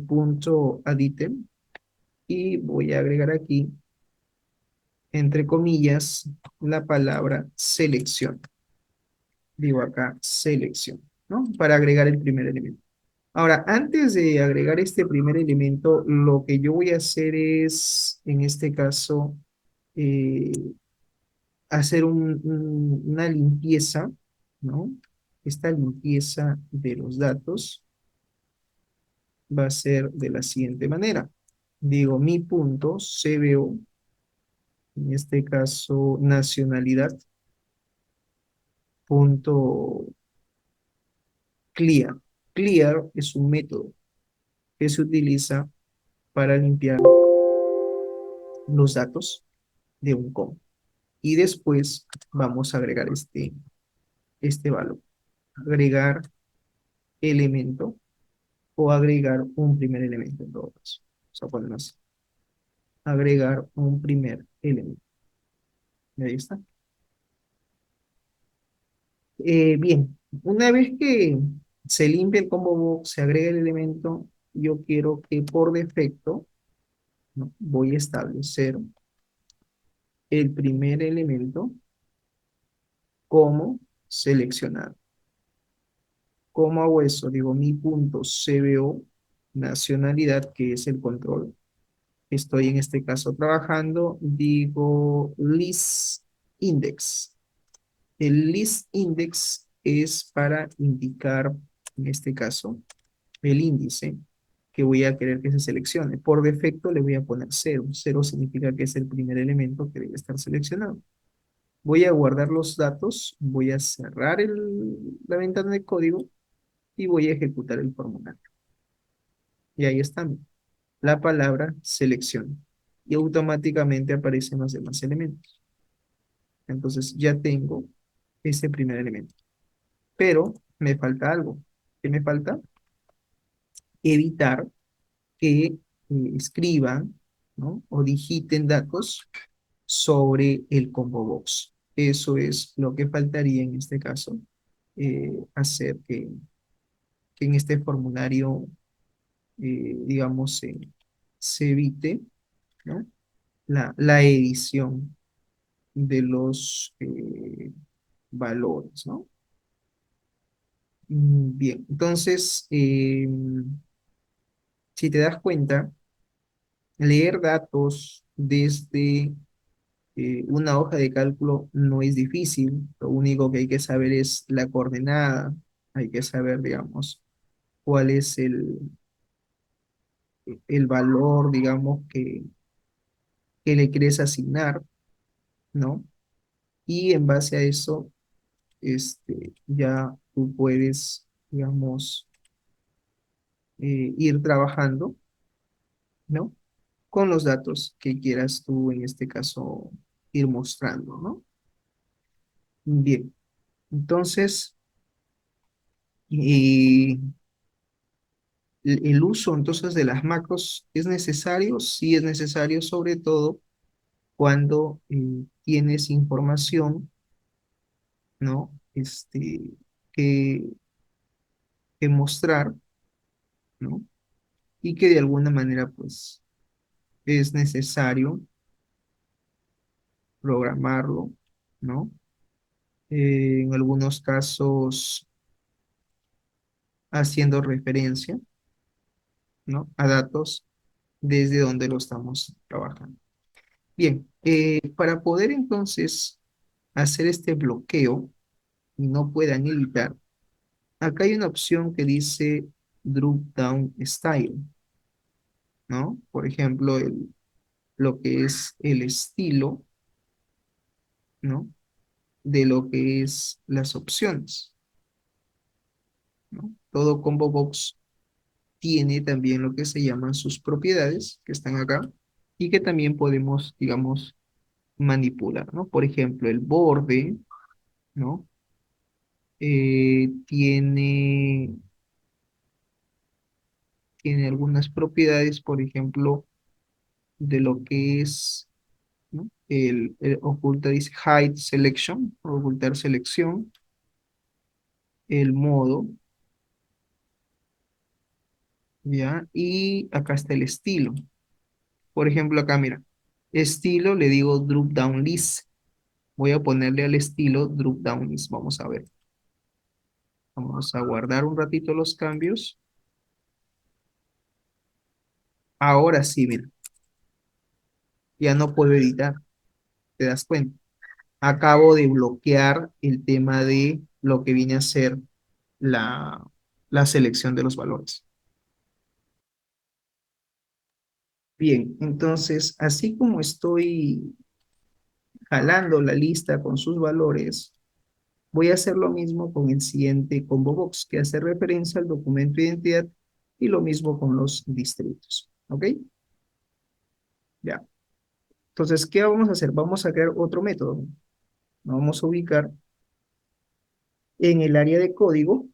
punto add item, y voy a agregar aquí, entre comillas, la palabra selección. Digo acá selección, ¿no? Para agregar el primer elemento. Ahora, antes de agregar este primer elemento, lo que yo voy a hacer es, en este caso, eh, hacer una limpieza, ¿no? Esta limpieza de los datos va a ser de la siguiente manera. Digo, mi punto CBO, en este caso, nacionalidad, punto clear. Clear es un método que se utiliza para limpiar los datos de un combo. Y después vamos a agregar este valor. Agregar elemento o agregar un primer elemento en todo caso. Vamos a poner así. Agregar un primer elemento. Y ahí está. Bien, una vez que se limpia el combo box, se agrega el elemento, yo quiero que por defecto, ¿no? Voy a establecer el primer elemento como seleccionado. ¿Cómo hago eso? Digo, mi punto CBO, nacionalidad, que es el control. Estoy en este caso trabajando, digo list index. El list index es para indicar, en este caso, el índice que voy a querer que se seleccione. Por defecto le voy a poner 0. 0 significa que es el primer elemento que debe estar seleccionado. Voy a guardar los datos, voy a cerrar la ventana de código y voy a ejecutar el formulario. Y ahí está la palabra selección. Y automáticamente aparecen los demás elementos. Entonces ya tengo ese primer elemento. Pero me falta algo. ¿Qué me falta? Evitar que escriban, ¿no? O digiten datos sobre el combo box. Eso es lo que faltaría en este caso, hacer que en este formulario, digamos, se evite, ¿no? La edición de los valores, ¿no? Bien, entonces, si te das cuenta, leer datos desde una hoja de cálculo no es difícil. Lo único que hay que saber es la coordenada. Hay que saber, digamos, cuál es el valor, digamos, que le quieres asignar, ¿no? Y en base a eso, ya tú puedes, digamos, ir trabajando, ¿no? Con los datos que quieras tú, en este caso, ir mostrando, ¿no? Bien, entonces, y el uso entonces de las macros es necesario, sí es necesario, sobre todo cuando tienes información, ¿no? Que, que mostrar, ¿no? Y que de alguna manera, pues, es necesario programarlo, ¿no? En algunos casos haciendo referencia, ¿no? A datos desde donde lo estamos trabajando. Bien, para poder entonces hacer este bloqueo y no puedan editar, acá hay una opción que dice Drop Down Style, ¿no? Por ejemplo, lo que es el estilo, ¿no? De lo que es las opciones, ¿no? Todo combo box tiene también lo que se llaman sus propiedades, que están acá, y que también podemos, digamos, manipular, ¿no? Por ejemplo, el borde, ¿no? Tiene, tiene algunas propiedades, por ejemplo, de lo que es, ¿no? El oculta dice hide selection, ocultar selección, el modo, ¿ya? Y acá está el estilo. Por ejemplo, acá mira, estilo le digo drop down list. Voy a ponerle al estilo drop down list. Vamos a ver. Vamos a guardar un ratito los cambios. Ahora sí, mira, ya no puedo editar. ¿Te das cuenta? Acabo de bloquear el tema de lo que viene a ser la, la selección de los valores. Bien, entonces, así como estoy jalando la lista con sus valores, voy a hacer lo mismo con el siguiente combo box, que hace referencia al documento de identidad y lo mismo con los distritos. ¿Ok? Ya. Entonces, ¿qué vamos a hacer? Vamos a crear otro método. Nos vamos a ubicar en el área de código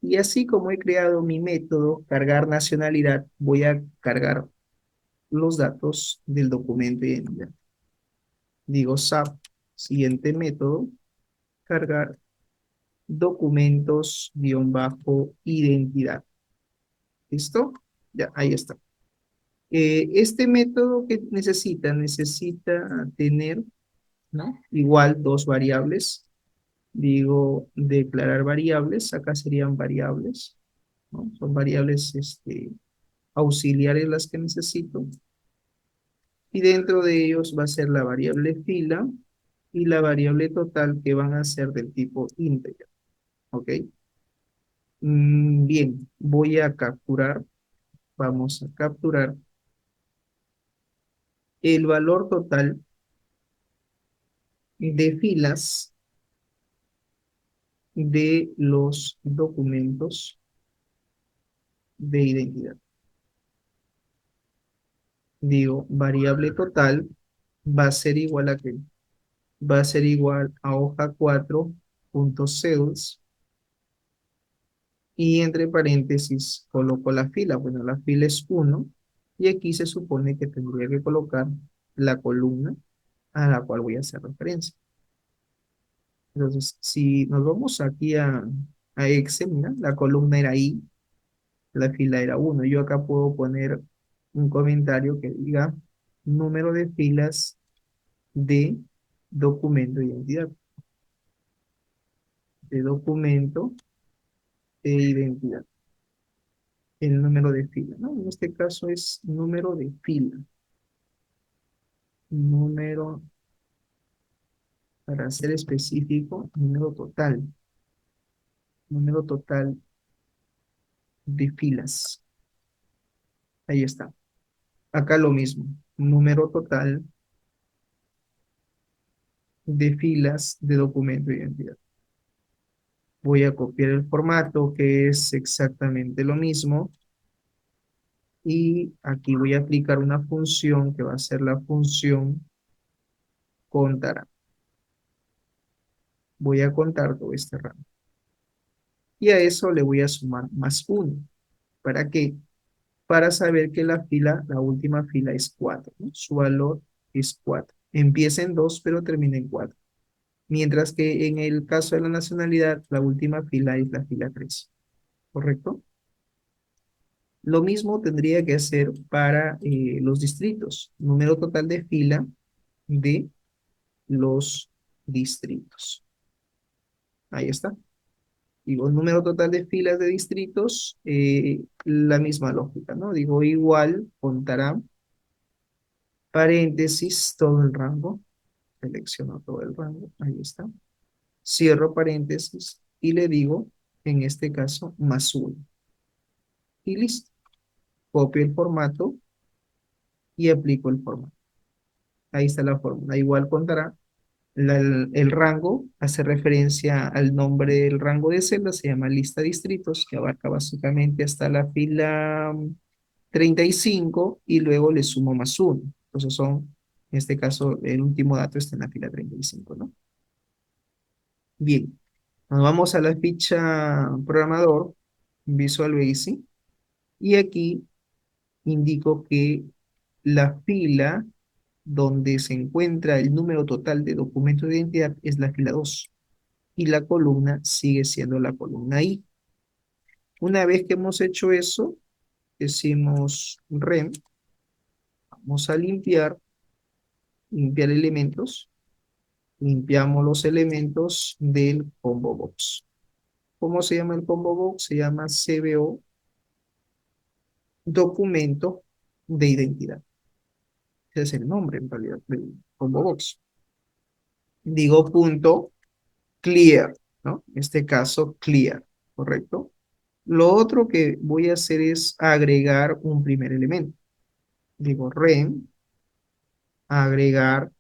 y así como he creado mi método cargar nacionalidad, voy a cargar los datos del documento de identidad. Digo SAP, siguiente método, cargar documentos-identidad. ¿Listo? Ya, ahí está. Este método que necesita tener, ¿no? Igual dos variables. Digo, declarar variables, acá serían variables, ¿no? Son variables auxiliares las que necesito. Y dentro de ellos va a ser la variable fila y la variable total que van a ser del tipo integer. ¿Ok? Bien, voy a capturar, vamos a capturar el valor total de filas de los documentos de identidad. Digo, variable total va a ser igual a que va a ser igual a hoja 4.cells y entre paréntesis coloco la fila. Bueno, la fila es 1 y aquí se supone que tendría que colocar la columna a la cual voy a hacer referencia. Entonces, si nos vamos aquí a Excel, mira, la columna era I, la fila era 1. Yo acá puedo poner un comentario que diga número de filas de documento de identidad. De documento de identidad. El número de fila, ¿no? En este caso es número de fila. Número, para ser específico, número total. Número total de filas. Ahí está. Acá lo mismo. Número total de filas de documento de identidad. Voy a copiar el formato que es exactamente lo mismo. Y aquí voy a aplicar una función que va a ser la función contará. Voy a contar todo este rango. Y a eso le voy a sumar más 1. ¿Para qué? Para saber que la última fila es 4, ¿no? Su valor es 4. Empieza en 2, pero termina en 4. Mientras que en el caso de la nacionalidad, la última fila es la fila 3. ¿Correcto? Lo mismo tendría que hacer para los distritos. Número total de fila de los distritos. Ahí está. Digo, número total de filas de distritos, la misma lógica, ¿no? Digo, igual, contará, paréntesis, todo el rango. Selecciono todo el rango, ahí está. Cierro paréntesis y le digo, en este caso, más 1. Y listo. Copio el formato y aplico el formato. Ahí está la fórmula. Igual contará. El rango hace referencia al nombre del rango de celda, se llama lista de distritos, que abarca básicamente hasta la fila 35 y luego le sumo más 1. Entonces son, en este caso, el último dato está en la fila 35, ¿no? Bien, nos vamos a la ficha programador, Visual Basic, y aquí indico que la fila donde se encuentra el número total de documentos de identidad es la fila 2 y la columna sigue siendo la columna I. Una vez que hemos hecho eso, decimos rem, vamos a limpiar elementos, limpiamos los elementos del combo box. ¿Cómo se llama el combo box? Se llama CBO documento de identidad. Ese es el nombre en realidad del combo box. Digo punto clear, ¿no? En este caso clear, ¿correcto? Lo otro que voy a hacer es agregar un primer elemento. Digo rem, agregar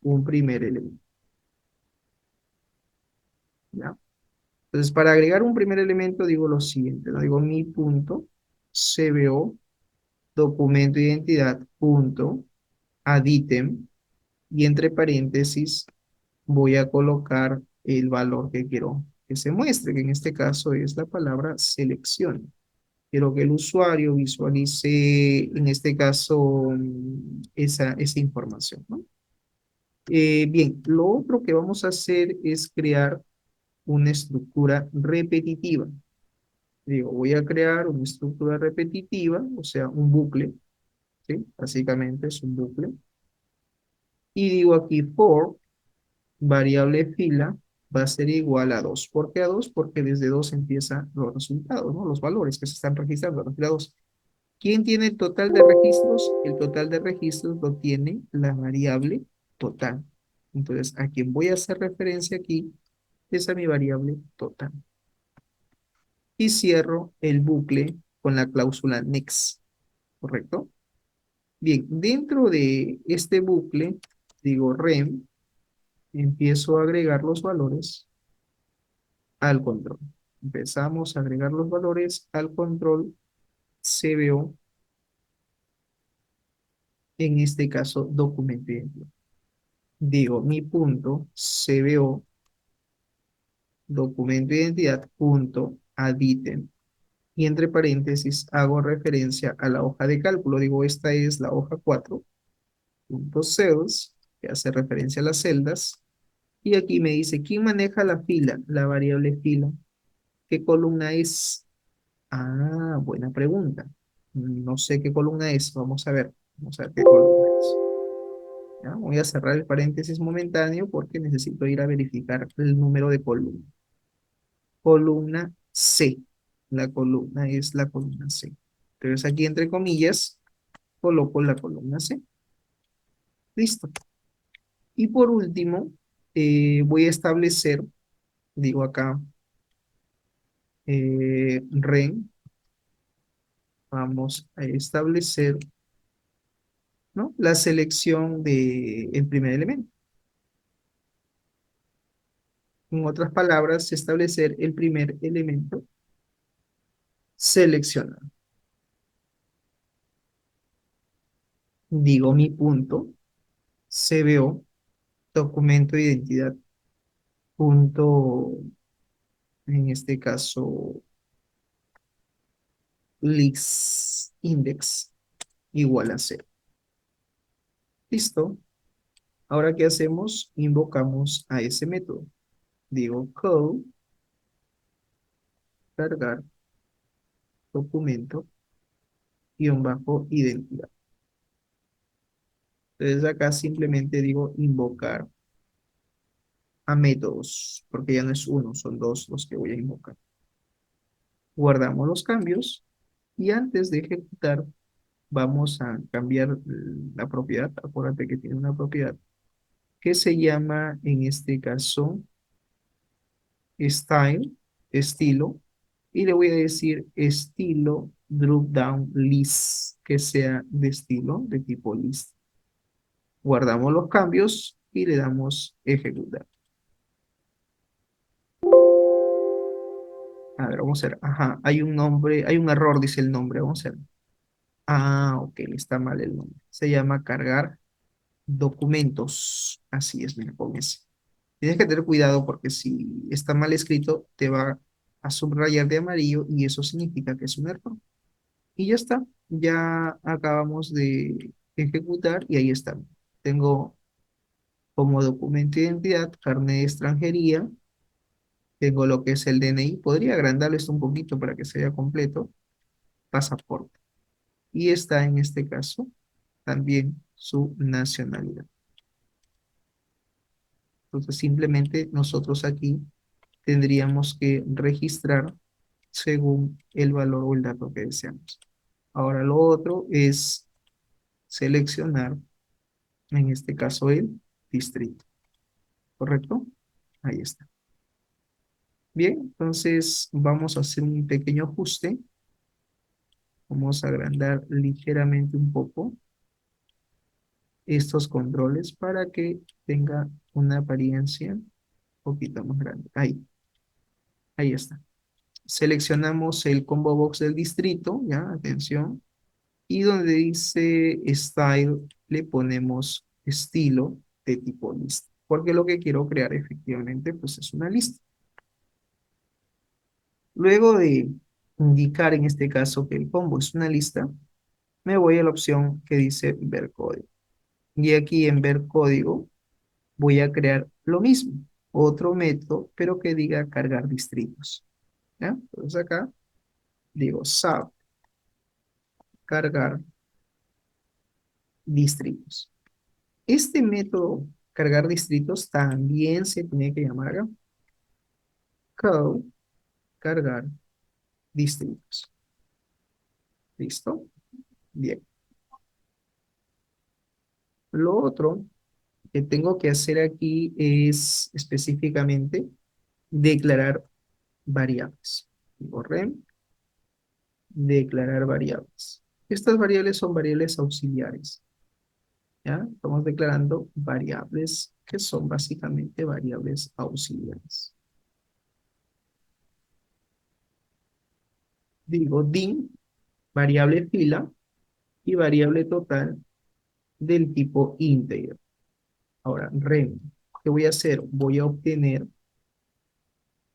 un primer elemento, ¿ya? Entonces, para agregar un primer elemento digo lo siguiente, ¿no? Digo mi punto cbo documento de identidad punto add item y entre paréntesis voy a colocar el valor que quiero que se muestre, que en este caso es la palabra selección. Quiero que el usuario visualice, en este caso, esa información, ¿no? Bien, lo otro que vamos a hacer es crear una estructura repetitiva. Digo, voy a crear una estructura repetitiva, o sea, un bucle, ¿sí? Básicamente es un bucle. Y digo aquí for variable fila va a ser igual a 2. ¿Por qué a 2? Porque desde 2 empiezan los resultados, ¿no? Los valores que se están registrando, la fila 2. ¿Quién tiene el total de registros? El total de registros lo tiene la variable total. Entonces, a quien voy a hacer referencia aquí es a mi variable total. Y cierro el bucle con la cláusula next, ¿correcto? Bien, dentro de este bucle, digo rem, empiezo a agregar los valores al control. Empezamos a agregar los valores al control CBO, en este caso documento identidad. Digo mi punto CBO documento de identidad punto add item y entre paréntesis hago referencia a la hoja de cálculo. Digo, esta es la hoja 4 punto cells, que hace referencia a las celdas. Y aquí me dice, ¿quién maneja la fila? La variable fila. ¿Qué columna es? Ah, buena pregunta. No sé qué columna es. Vamos a ver. Vamos a ver qué columna es. ¿Ya? Voy a cerrar el paréntesis momentáneo porque necesito ir a verificar el número de columna. Columna C. La columna es la columna C. Entonces aquí entre comillas coloco la columna C. Listo. Y por último, voy a establecer, digo acá, ren, vamos a establecer, ¿no? La selección del primer elemento. En otras palabras, establecer el primer elemento seleccionado. Digo mi punto, CBO, documento de identidad punto, en este caso, leaks index igual a cero. Listo. Ahora, ¿qué hacemos? Invocamos a ese método. Digo code, cargar, documento, guión bajo, identidad. Entonces acá simplemente digo invocar a métodos, porque ya no es uno, son dos los que voy a invocar. Guardamos los cambios y antes de ejecutar vamos a cambiar la propiedad. Acuérdate que tiene una propiedad que se llama, en este caso, style, estilo, y le voy a decir estilo drop down list, que sea de estilo de tipo list. Guardamos los cambios y le damos ejecutar. A ver, vamos a ver. Ajá, hay un nombre, hay un error, dice el nombre. Vamos a ver. Ah, ok, está mal el nombre. Se llama cargar documentos. Así es, mira, con ese. Tienes que tener cuidado porque si está mal escrito, te va a subrayar de amarillo y eso significa que es un error. Y ya está. Ya acabamos de ejecutar y ahí está. Tengo como documento de identidad, carnet de extranjería. Tengo lo que es el DNI. Podría agrandarlo esto un poquito para que sea completo. Pasaporte. Y está en este caso también su nacionalidad. Entonces simplemente nosotros aquí tendríamos que registrar según el valor o el dato que deseamos. Ahora lo otro es seleccionar, en este caso, el distrito. ¿Correcto? Ahí está. Bien, entonces vamos a hacer un pequeño ajuste. Vamos a agrandar ligeramente un poco estos controles para que tenga una apariencia un poquito más grande. Ahí está. Seleccionamos el combo box del distrito, ya, atención. Y donde dice style, le ponemos estilo de tipo lista. Porque lo que quiero crear efectivamente, pues es una lista. Luego de indicar en este caso que el combo es una lista, me voy a la opción que dice ver código. Y aquí en ver código voy a crear lo mismo, otro método, pero que diga cargar distritos. ¿Ya? Entonces acá digo sub cargar distritos. Este método cargar distritos también se tiene que llamar acá code cargar distritos. ¿Listo? Bien. Lo otro que tengo que hacer aquí es específicamente declarar variables. Digo rem, declarar variables. Estas variables son variables auxiliares. ¿Ya? Estamos declarando variables que son básicamente variables auxiliares. Digo dim, variable fila y variable total del tipo integer. Ahora, rem, ¿qué voy a hacer? Voy a obtener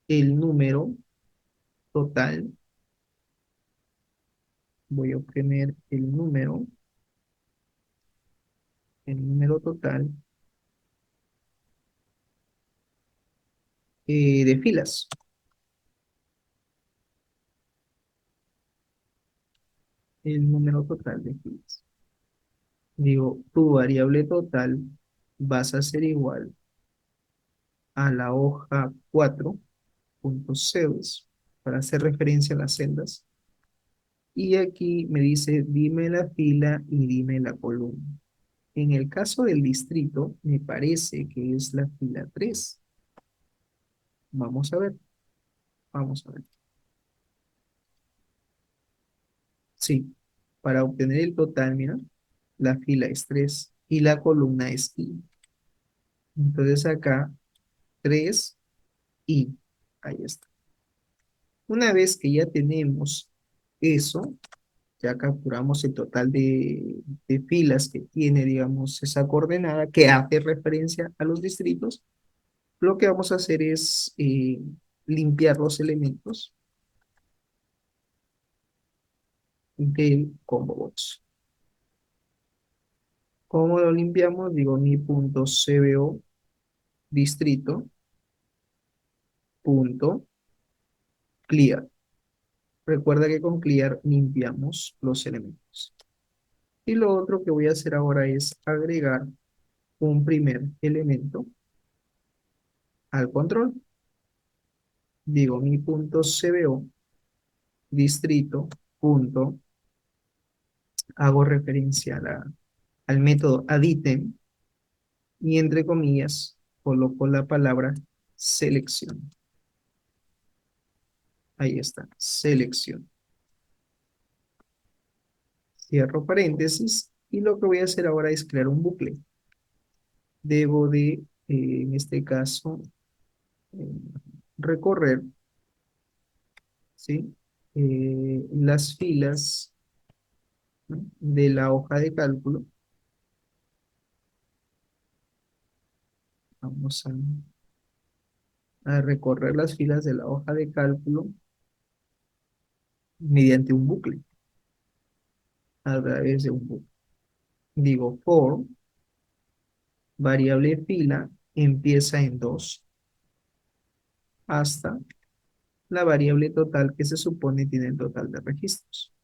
el número total. Voy a obtener el número total de filas. El número total de filas. Digo, tu variable total vas a ser igual a la hoja 4.cells para hacer referencia a las celdas. Y aquí me dice, dime la fila y dime la columna. En el caso del distrito, me parece que es la fila 3. Vamos a ver, vamos a ver. Sí, para obtener el total, mira, la fila es 3 y la columna es i. Entonces acá 3 i. Ahí está. Una vez que ya tenemos eso, Ya capturamos el total de filas que tiene, digamos, esa coordenada que hace referencia a los distritos. Lo que vamos a hacer es limpiar los elementos del combo box. ¿Cómo lo limpiamos? Digo, mi punto CBO distrito punto clear. Recuerda que con clear limpiamos los elementos. Y lo otro que voy a hacer ahora es agregar un primer elemento al control. Digo, mi punto CBO distrito punto, hago referencia al método addItem y entre comillas coloco la palabra selección. Ahí está, selección. Cierro paréntesis y lo que voy a hacer ahora es crear un bucle. Debo de, en este caso, eh, recorrer, ¿sí? Las filas, ¿no? De la hoja de cálculo. Vamos a recorrer las filas de la hoja de cálculo mediante un bucle, a través de un bucle. Digo, for, variable fila, empieza en 2 hasta la variable total que se supone tiene el total de registros.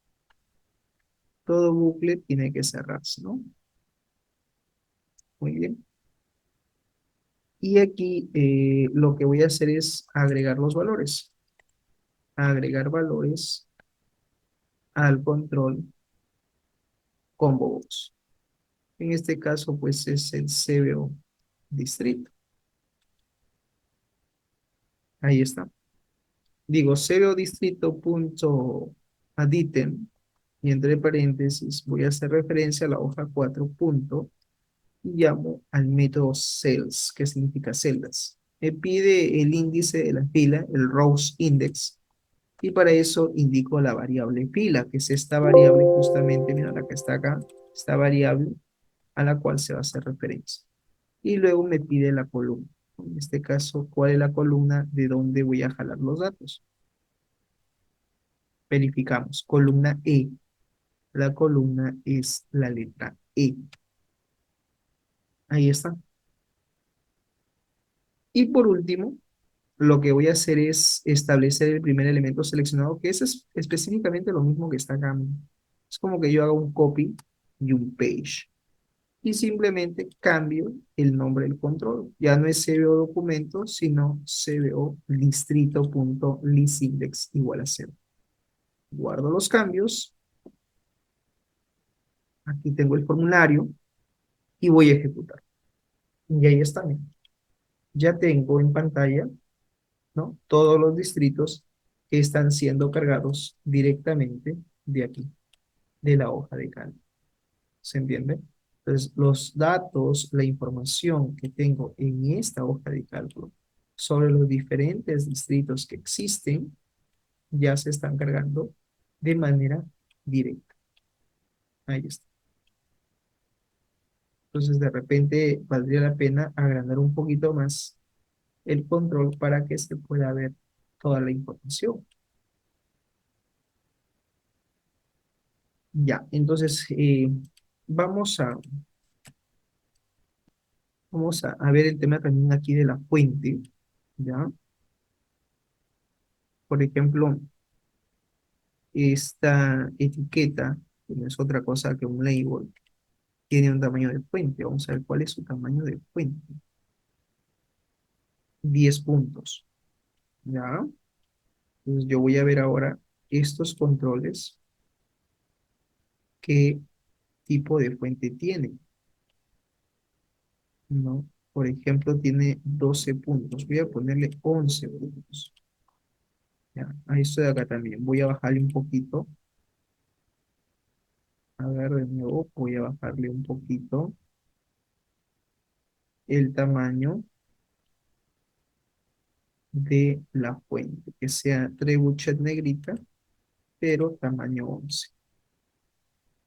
Todo bucle tiene que cerrarse, ¿no? Muy bien. Y aquí lo que voy a hacer es agregar los valores. Agregar valores al control combo box. En este caso, pues es el CBO distrito. Ahí está. Digo, CBO distrito punto addItem y entre paréntesis voy a hacer referencia a la hoja 4 punto y llamo al método cells, que significa celdas. Me pide el índice de la fila, el rows index, y para eso indico la variable fila, que es esta variable justamente, mira la que está acá, esta variable a la cual se va a hacer referencia. Y luego me pide la columna. En este caso, ¿cuál es la columna de donde voy a jalar los datos? Verificamos. Columna E. La columna es la letra E. Ahí está. Y por último, lo que voy a hacer es establecer el primer elemento seleccionado, que es específicamente lo mismo que está acá. Es como que yo haga un copy y un page. Y simplemente cambio el nombre del control. Ya no es CBO documento, sino CBO distrito.listIndex igual a 0. Guardo los cambios. Aquí tengo el formulario y voy a ejecutar. Y ahí está. Mira. Ya tengo en pantalla, ¿no? Todos los distritos que están siendo cargados directamente de aquí, de la hoja de cálculo. ¿Se entiende? Entonces, los datos, la información que tengo en esta hoja de cálculo sobre los diferentes distritos que existen, ya se están cargando de manera directa. Ahí está. Entonces, de repente, valdría la pena agrandar un poquito más el control para que se pueda ver toda la información. Ya, entonces, vamos a, a ver el tema también aquí de la fuente, ¿ya? Por ejemplo, esta etiqueta, que no es otra cosa que un label, tiene un tamaño de fuente. Vamos a ver cuál es su tamaño de fuente. 10 puntos, ¿ya? Entonces yo voy a ver ahora estos controles, qué tipo de fuente tienen, ¿no? Por ejemplo, tiene 12 puntos. Voy a ponerle 11 puntos. Ya, a esto de acá también. Voy a bajarle un poquito. A ver, de nuevo, voy a bajarle un poquito el tamaño de la fuente, que sea trebuchet negrita, pero tamaño 11.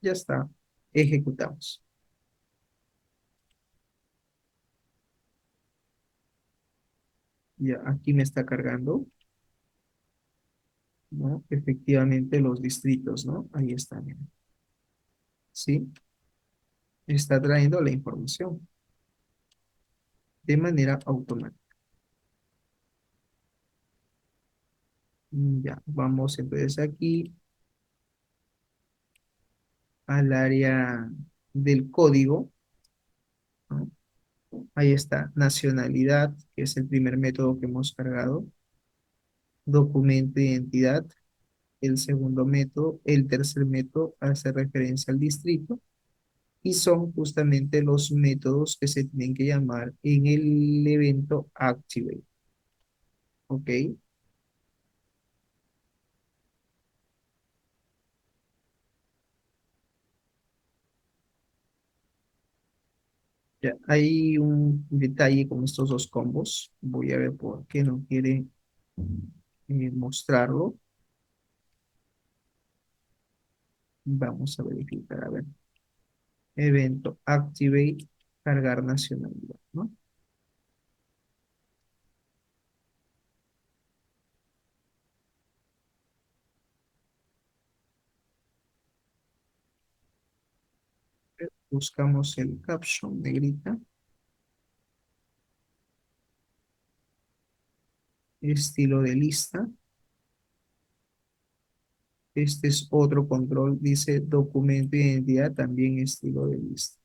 Ya está. Ejecutamos. Ya aquí me está cargando, ¿no? Efectivamente los distritos, ¿no? Ahí están. ¿Sí? Está trayendo la información de manera automática. Ya, vamos entonces aquí al área del código, ¿no? Ahí está, nacionalidad, que es el primer método que hemos cargado, documento de identidad, el segundo método, el tercer método hace referencia al distrito, y son justamente los métodos que se tienen que llamar en el evento Activate, ¿ok? Ya, hay un detalle con estos dos combos. Voy a ver por qué no quiere mostrarlo. Vamos a verificar, a ver. Evento Activate, cargar nacionalidad, ¿no? Buscamos el caption, negrita, estilo de lista. Este es otro control, dice documento de identidad, también estilo de lista.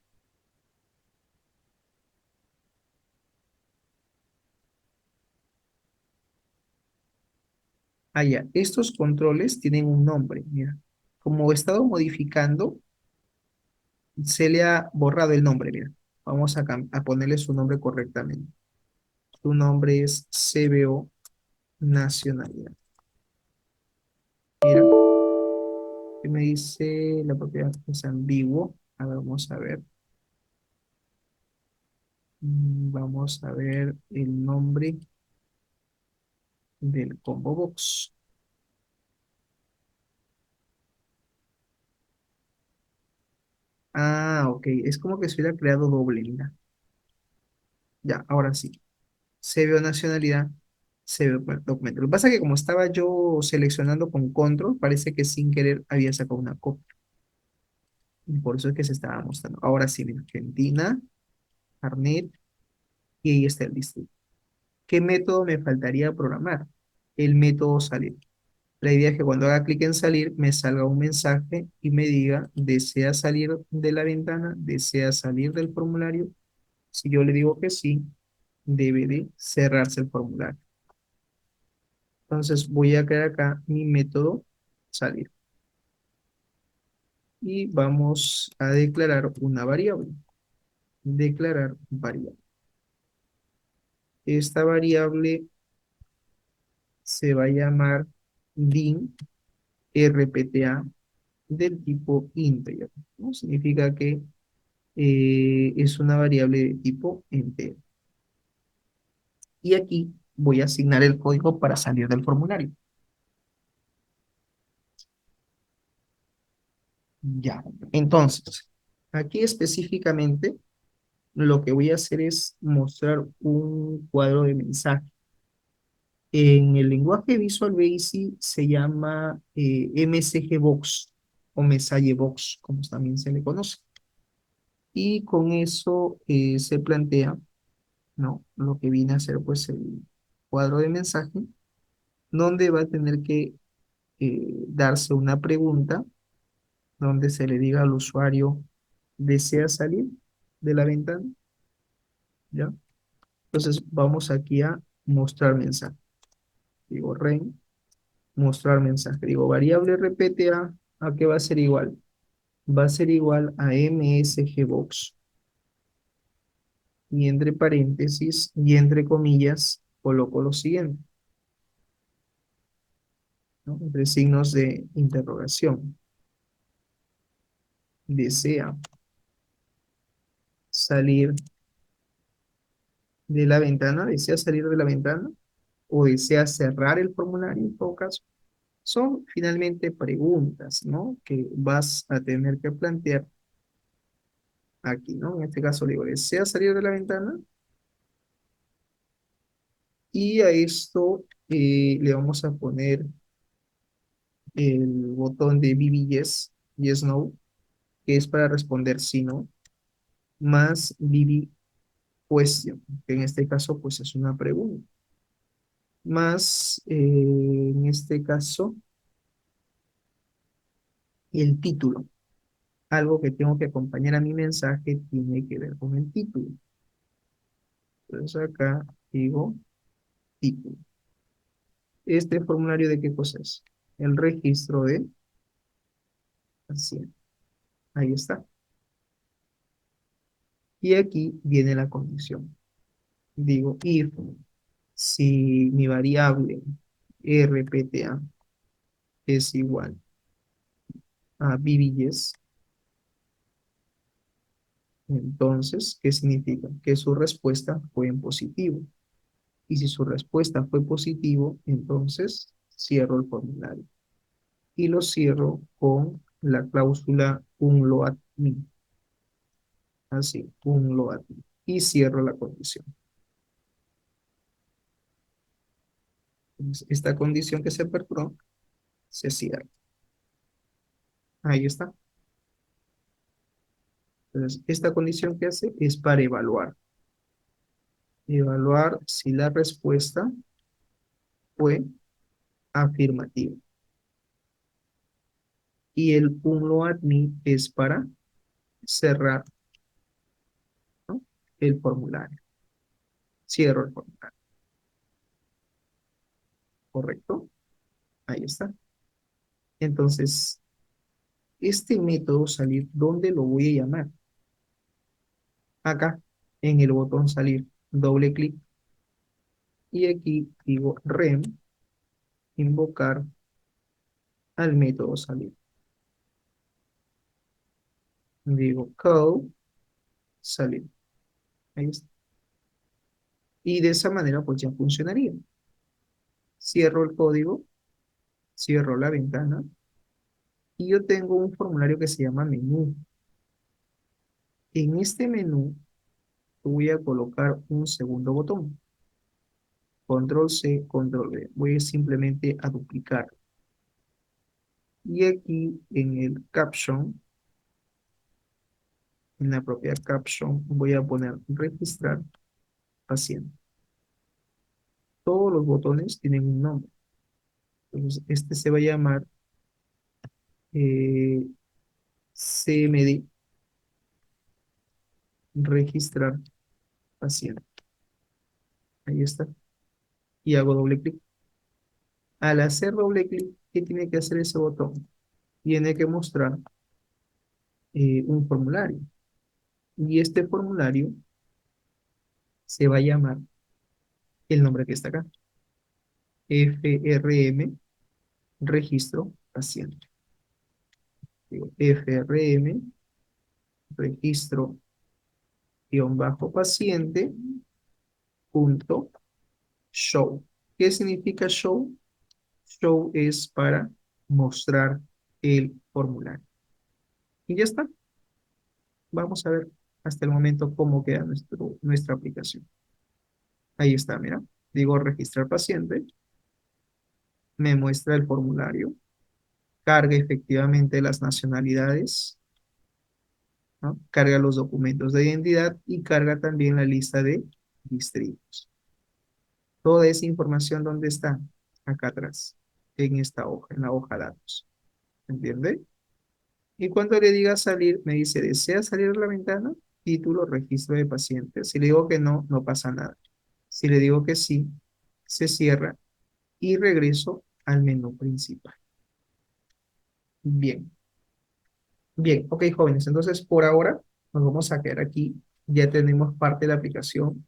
Ah, ya, estos controles tienen un nombre, mira. Como he estado modificando, se le ha borrado el nombre, mira. Vamos a ponerle su nombre correctamente. Su nombre es CBO Nacionalidad. Mira, que me dice la propiedad es ambiguo. A ver, vamos a ver. Vamos a ver el nombre del combo box. Ah, ok. Es como que se hubiera creado doble, mira. Ya, ahora sí. CBO nacionalidad, CBO documento. Lo que pasa es que como estaba yo seleccionando con control, parece que sin querer había sacado una copia. Y por eso es que se estaba mostrando. Ahora sí, mira, Argentina, Carnet, y ahí está el distrito. ¿Qué método me faltaría programar? El método salir. La idea es que cuando haga clic en salir, me salga un mensaje y me diga, ¿desea salir de la ventana? ¿Desea salir del formulario? Si yo le digo que sí, debe de cerrarse el formulario. Entonces voy a crear acá mi método salir. Y vamos a declarar una variable. Declarar variable. Esta variable se va a llamar din rpta del tipo integer, ¿no? Significa que es una variable de tipo entero. Y aquí voy a asignar el código para salir del formulario. Ya, entonces, aquí específicamente lo que voy a hacer es mostrar un cuadro de mensaje. En el lenguaje Visual Basic se llama MSG Box o Message Box, como también se le conoce. Y con eso se plantea, ¿no? Lo que viene a ser pues el cuadro de mensaje, donde va a tener que darse una pregunta, donde se le diga al usuario, ¿desea salir de la ventana? ¿Ya? Entonces vamos aquí a mostrar mensaje. Digo, ren, mostrar mensaje. Digo, variable repete ¿a qué va a ser igual? Va a ser igual a msgbox. Y entre paréntesis y entre comillas coloco lo siguiente, ¿no? Entre signos de interrogación. ¿Desea salir de la ventana? ¿Desea salir de la ventana? ¿O desea cerrar el formulario en todo caso? Son finalmente preguntas, ¿no? Que vas a tener que plantear aquí, ¿no? En este caso le digo, ¿desea salir de la ventana? Y a esto le vamos a poner el botón de BB Yes, Yes No, que es para responder sí, no, más BB Question, que en este caso pues es una pregunta, más en este caso el título. Algo que tengo que acompañar a mi mensaje tiene que ver con el título. Entonces acá digo título. ¿Este formulario de qué cosa es? El registro de paciente. Ahí está. Y aquí viene la condición. Digo if, si mi variable RPTA es igual a BBYes, entonces, ¿qué significa? Que su respuesta fue en positivo. Y si su respuesta fue positivo, entonces cierro el formulario. Y lo cierro con la cláusula unloadme. Así, unloadme. Y cierro la condición. Entonces, esta condición que se perdió se cierra. Ahí está. Entonces, esta condición que hace es para evaluar. Evaluar si la respuesta fue afirmativa. Y el unloadme es para cerrar, ¿no? El formulario. Cierro el formulario. ¿Correcto? Ahí está. Entonces, este método salir, ¿dónde lo voy a llamar? Acá, en el botón salir. Doble clic. Y aquí digo rem, invocar al método salir. Digo call, salir. Ahí está. Y de esa manera, pues ya funcionaría. Cierro el código, cierro la ventana y yo tengo un formulario que se llama menú. En este menú voy a colocar un segundo botón. Control C, Control V. Voy simplemente a duplicar. Y aquí en el caption, en la propia caption, voy a poner registrar paciente. Todos los botones tienen un nombre. Entonces, este se va a llamar CMD, registrar paciente. Ahí está. Y hago doble clic. Al hacer doble clic, ¿qué tiene que hacer ese botón? Tiene que mostrar un formulario. Y este formulario se va a llamar el nombre que está acá. FRM, registro paciente. Digo, FRM, registro guión bajo paciente, punto, show. ¿Qué significa show? Show es para mostrar el formulario. Y ya está. Vamos a ver hasta el momento cómo queda nuestra aplicación. Ahí está, mira. Digo registrar paciente. Me muestra el formulario. Carga efectivamente las nacionalidades, ¿no? Carga los documentos de identidad y carga también la lista de distritos. Toda esa información, ¿dónde está? Acá atrás, en esta hoja, en la hoja datos. ¿Entiende? Y cuando le diga salir, me dice, ¿desea salir de la ventana? Título, registro de pacientes. Si le digo que no, no pasa nada. Si le digo que sí, se cierra y regreso al menú principal. Bien, bien, ok, jóvenes. Entonces, por ahora, nos vamos a quedar aquí. Ya tenemos parte de la aplicación,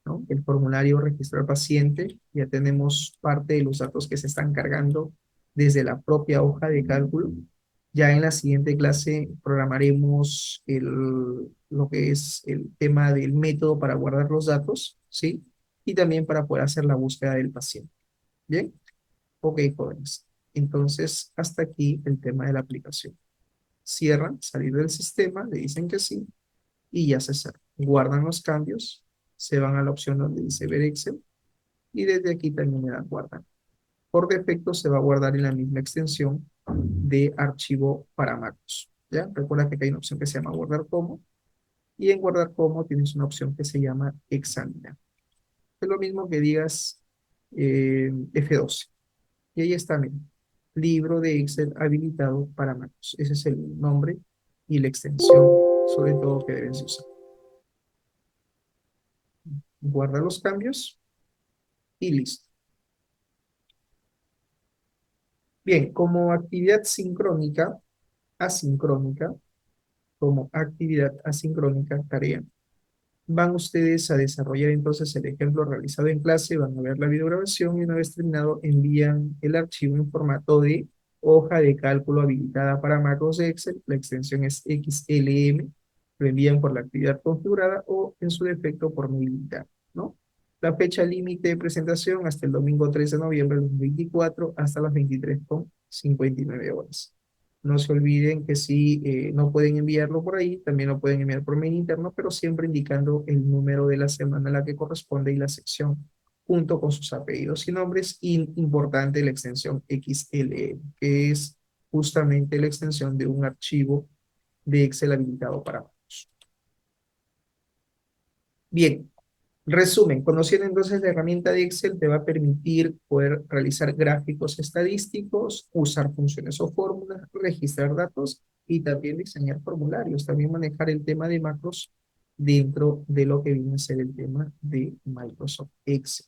¿no? El formulario registrar paciente. Ya tenemos parte de los datos que se están cargando desde la propia hoja de cálculo. Ya en la siguiente clase programaremos lo que es el tema del método para guardar los datos, ¿sí? Y también para poder hacer la búsqueda del paciente. ¿Bien? Ok, jóvenes. Entonces, hasta aquí el tema de la aplicación. Cierran, salir del sistema, le dicen que sí, y ya se cerra. Guardan los cambios, se van a la opción donde dice ver Excel, y desde aquí también le dan guardar. Por defecto se va a guardar en la misma extensión de archivo para macros. ¿Ya? Recuerda que hay una opción que se llama guardar como, y en guardar como tienes una opción que se llama examinar. Es lo mismo que digas F12. Y ahí está, miren, libro de Excel habilitado para macros. Ese es el nombre y la extensión, sobre todo, que debes usar. Guarda los cambios y listo. Bien, como actividad sincrónica, asincrónica, como actividad asincrónica, tarea. Van ustedes a desarrollar entonces el ejemplo realizado en clase, van a ver la videograbación y una vez terminado envían el archivo en formato de hoja de cálculo habilitada para macros de Excel, la extensión es XLM, lo envían por la actividad configurada o en su defecto por mail interno, ¿no? La fecha límite de presentación hasta el domingo 3 de noviembre de 2024 hasta las 23:59 horas. No se olviden que si no pueden enviarlo por ahí, también lo pueden enviar por mail interno, pero siempre indicando el número de la semana a la que corresponde y la sección, junto con sus apellidos y nombres. Importante la extensión XLM, que es justamente la extensión de un archivo de Excel habilitado para macros. Bien, resumen, conociendo entonces la herramienta de Excel te va a permitir poder realizar gráficos estadísticos, usar funciones o fórmulas, registrar datos y también diseñar formularios, también manejar el tema de macros dentro de lo que viene a ser el tema de Microsoft Excel.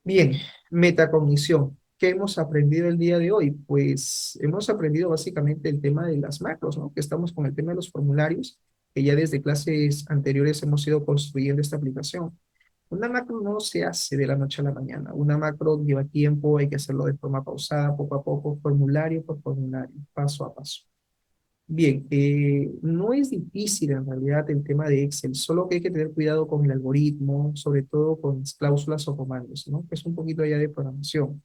Bien, metacognición. ¿Qué hemos aprendido el día de hoy? Pues hemos aprendido básicamente el tema de las macros, ¿no? Que estamos con el tema de los formularios, que ya desde clases anteriores hemos ido construyendo esta aplicación. Una macro no se hace de la noche a la mañana. Una macro lleva tiempo, hay que hacerlo de forma pausada, poco a poco, formulario por formulario, paso a paso. Bien, no es difícil en realidad el tema de Excel, solo que hay que tener cuidado con el algoritmo, sobre todo con las cláusulas o comandos, ¿no? Que es un poquito allá de programación.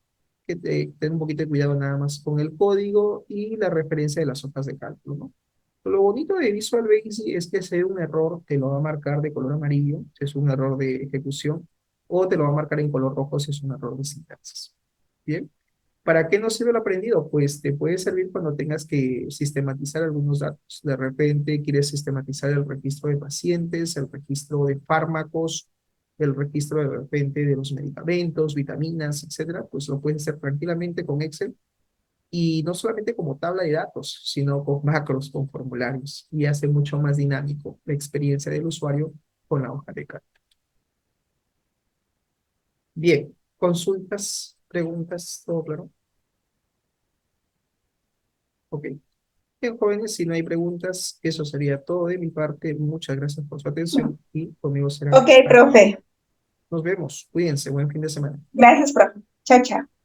Ten un poquito de cuidado nada más con el código y la referencia de las hojas de cálculo, ¿no? Lo bonito de Visual Basic es que si hay un error, te lo va a marcar de color amarillo, si es un error de ejecución, o te lo va a marcar en color rojo si es un error de sintaxis. Bien. ¿Para qué nos sirve el aprendido? Pues te puede servir cuando tengas que sistematizar algunos datos. De repente quieres sistematizar el registro de pacientes, el registro de fármacos, el registro de repente de los medicamentos, vitaminas, etcétera. Pues lo puedes hacer tranquilamente con Excel y no solamente como tabla de datos, sino con macros, con formularios, y hace mucho más dinámico la experiencia del usuario con la hoja de cálculo. Bien, consultas, preguntas, ¿todo claro? Ok. Bien, jóvenes, si no hay preguntas, eso sería todo de mi parte. Muchas gracias por su atención y conmigo será. Ok, profe. Nos vemos. Cuídense. Buen fin de semana. Gracias, profe. Chao, chao.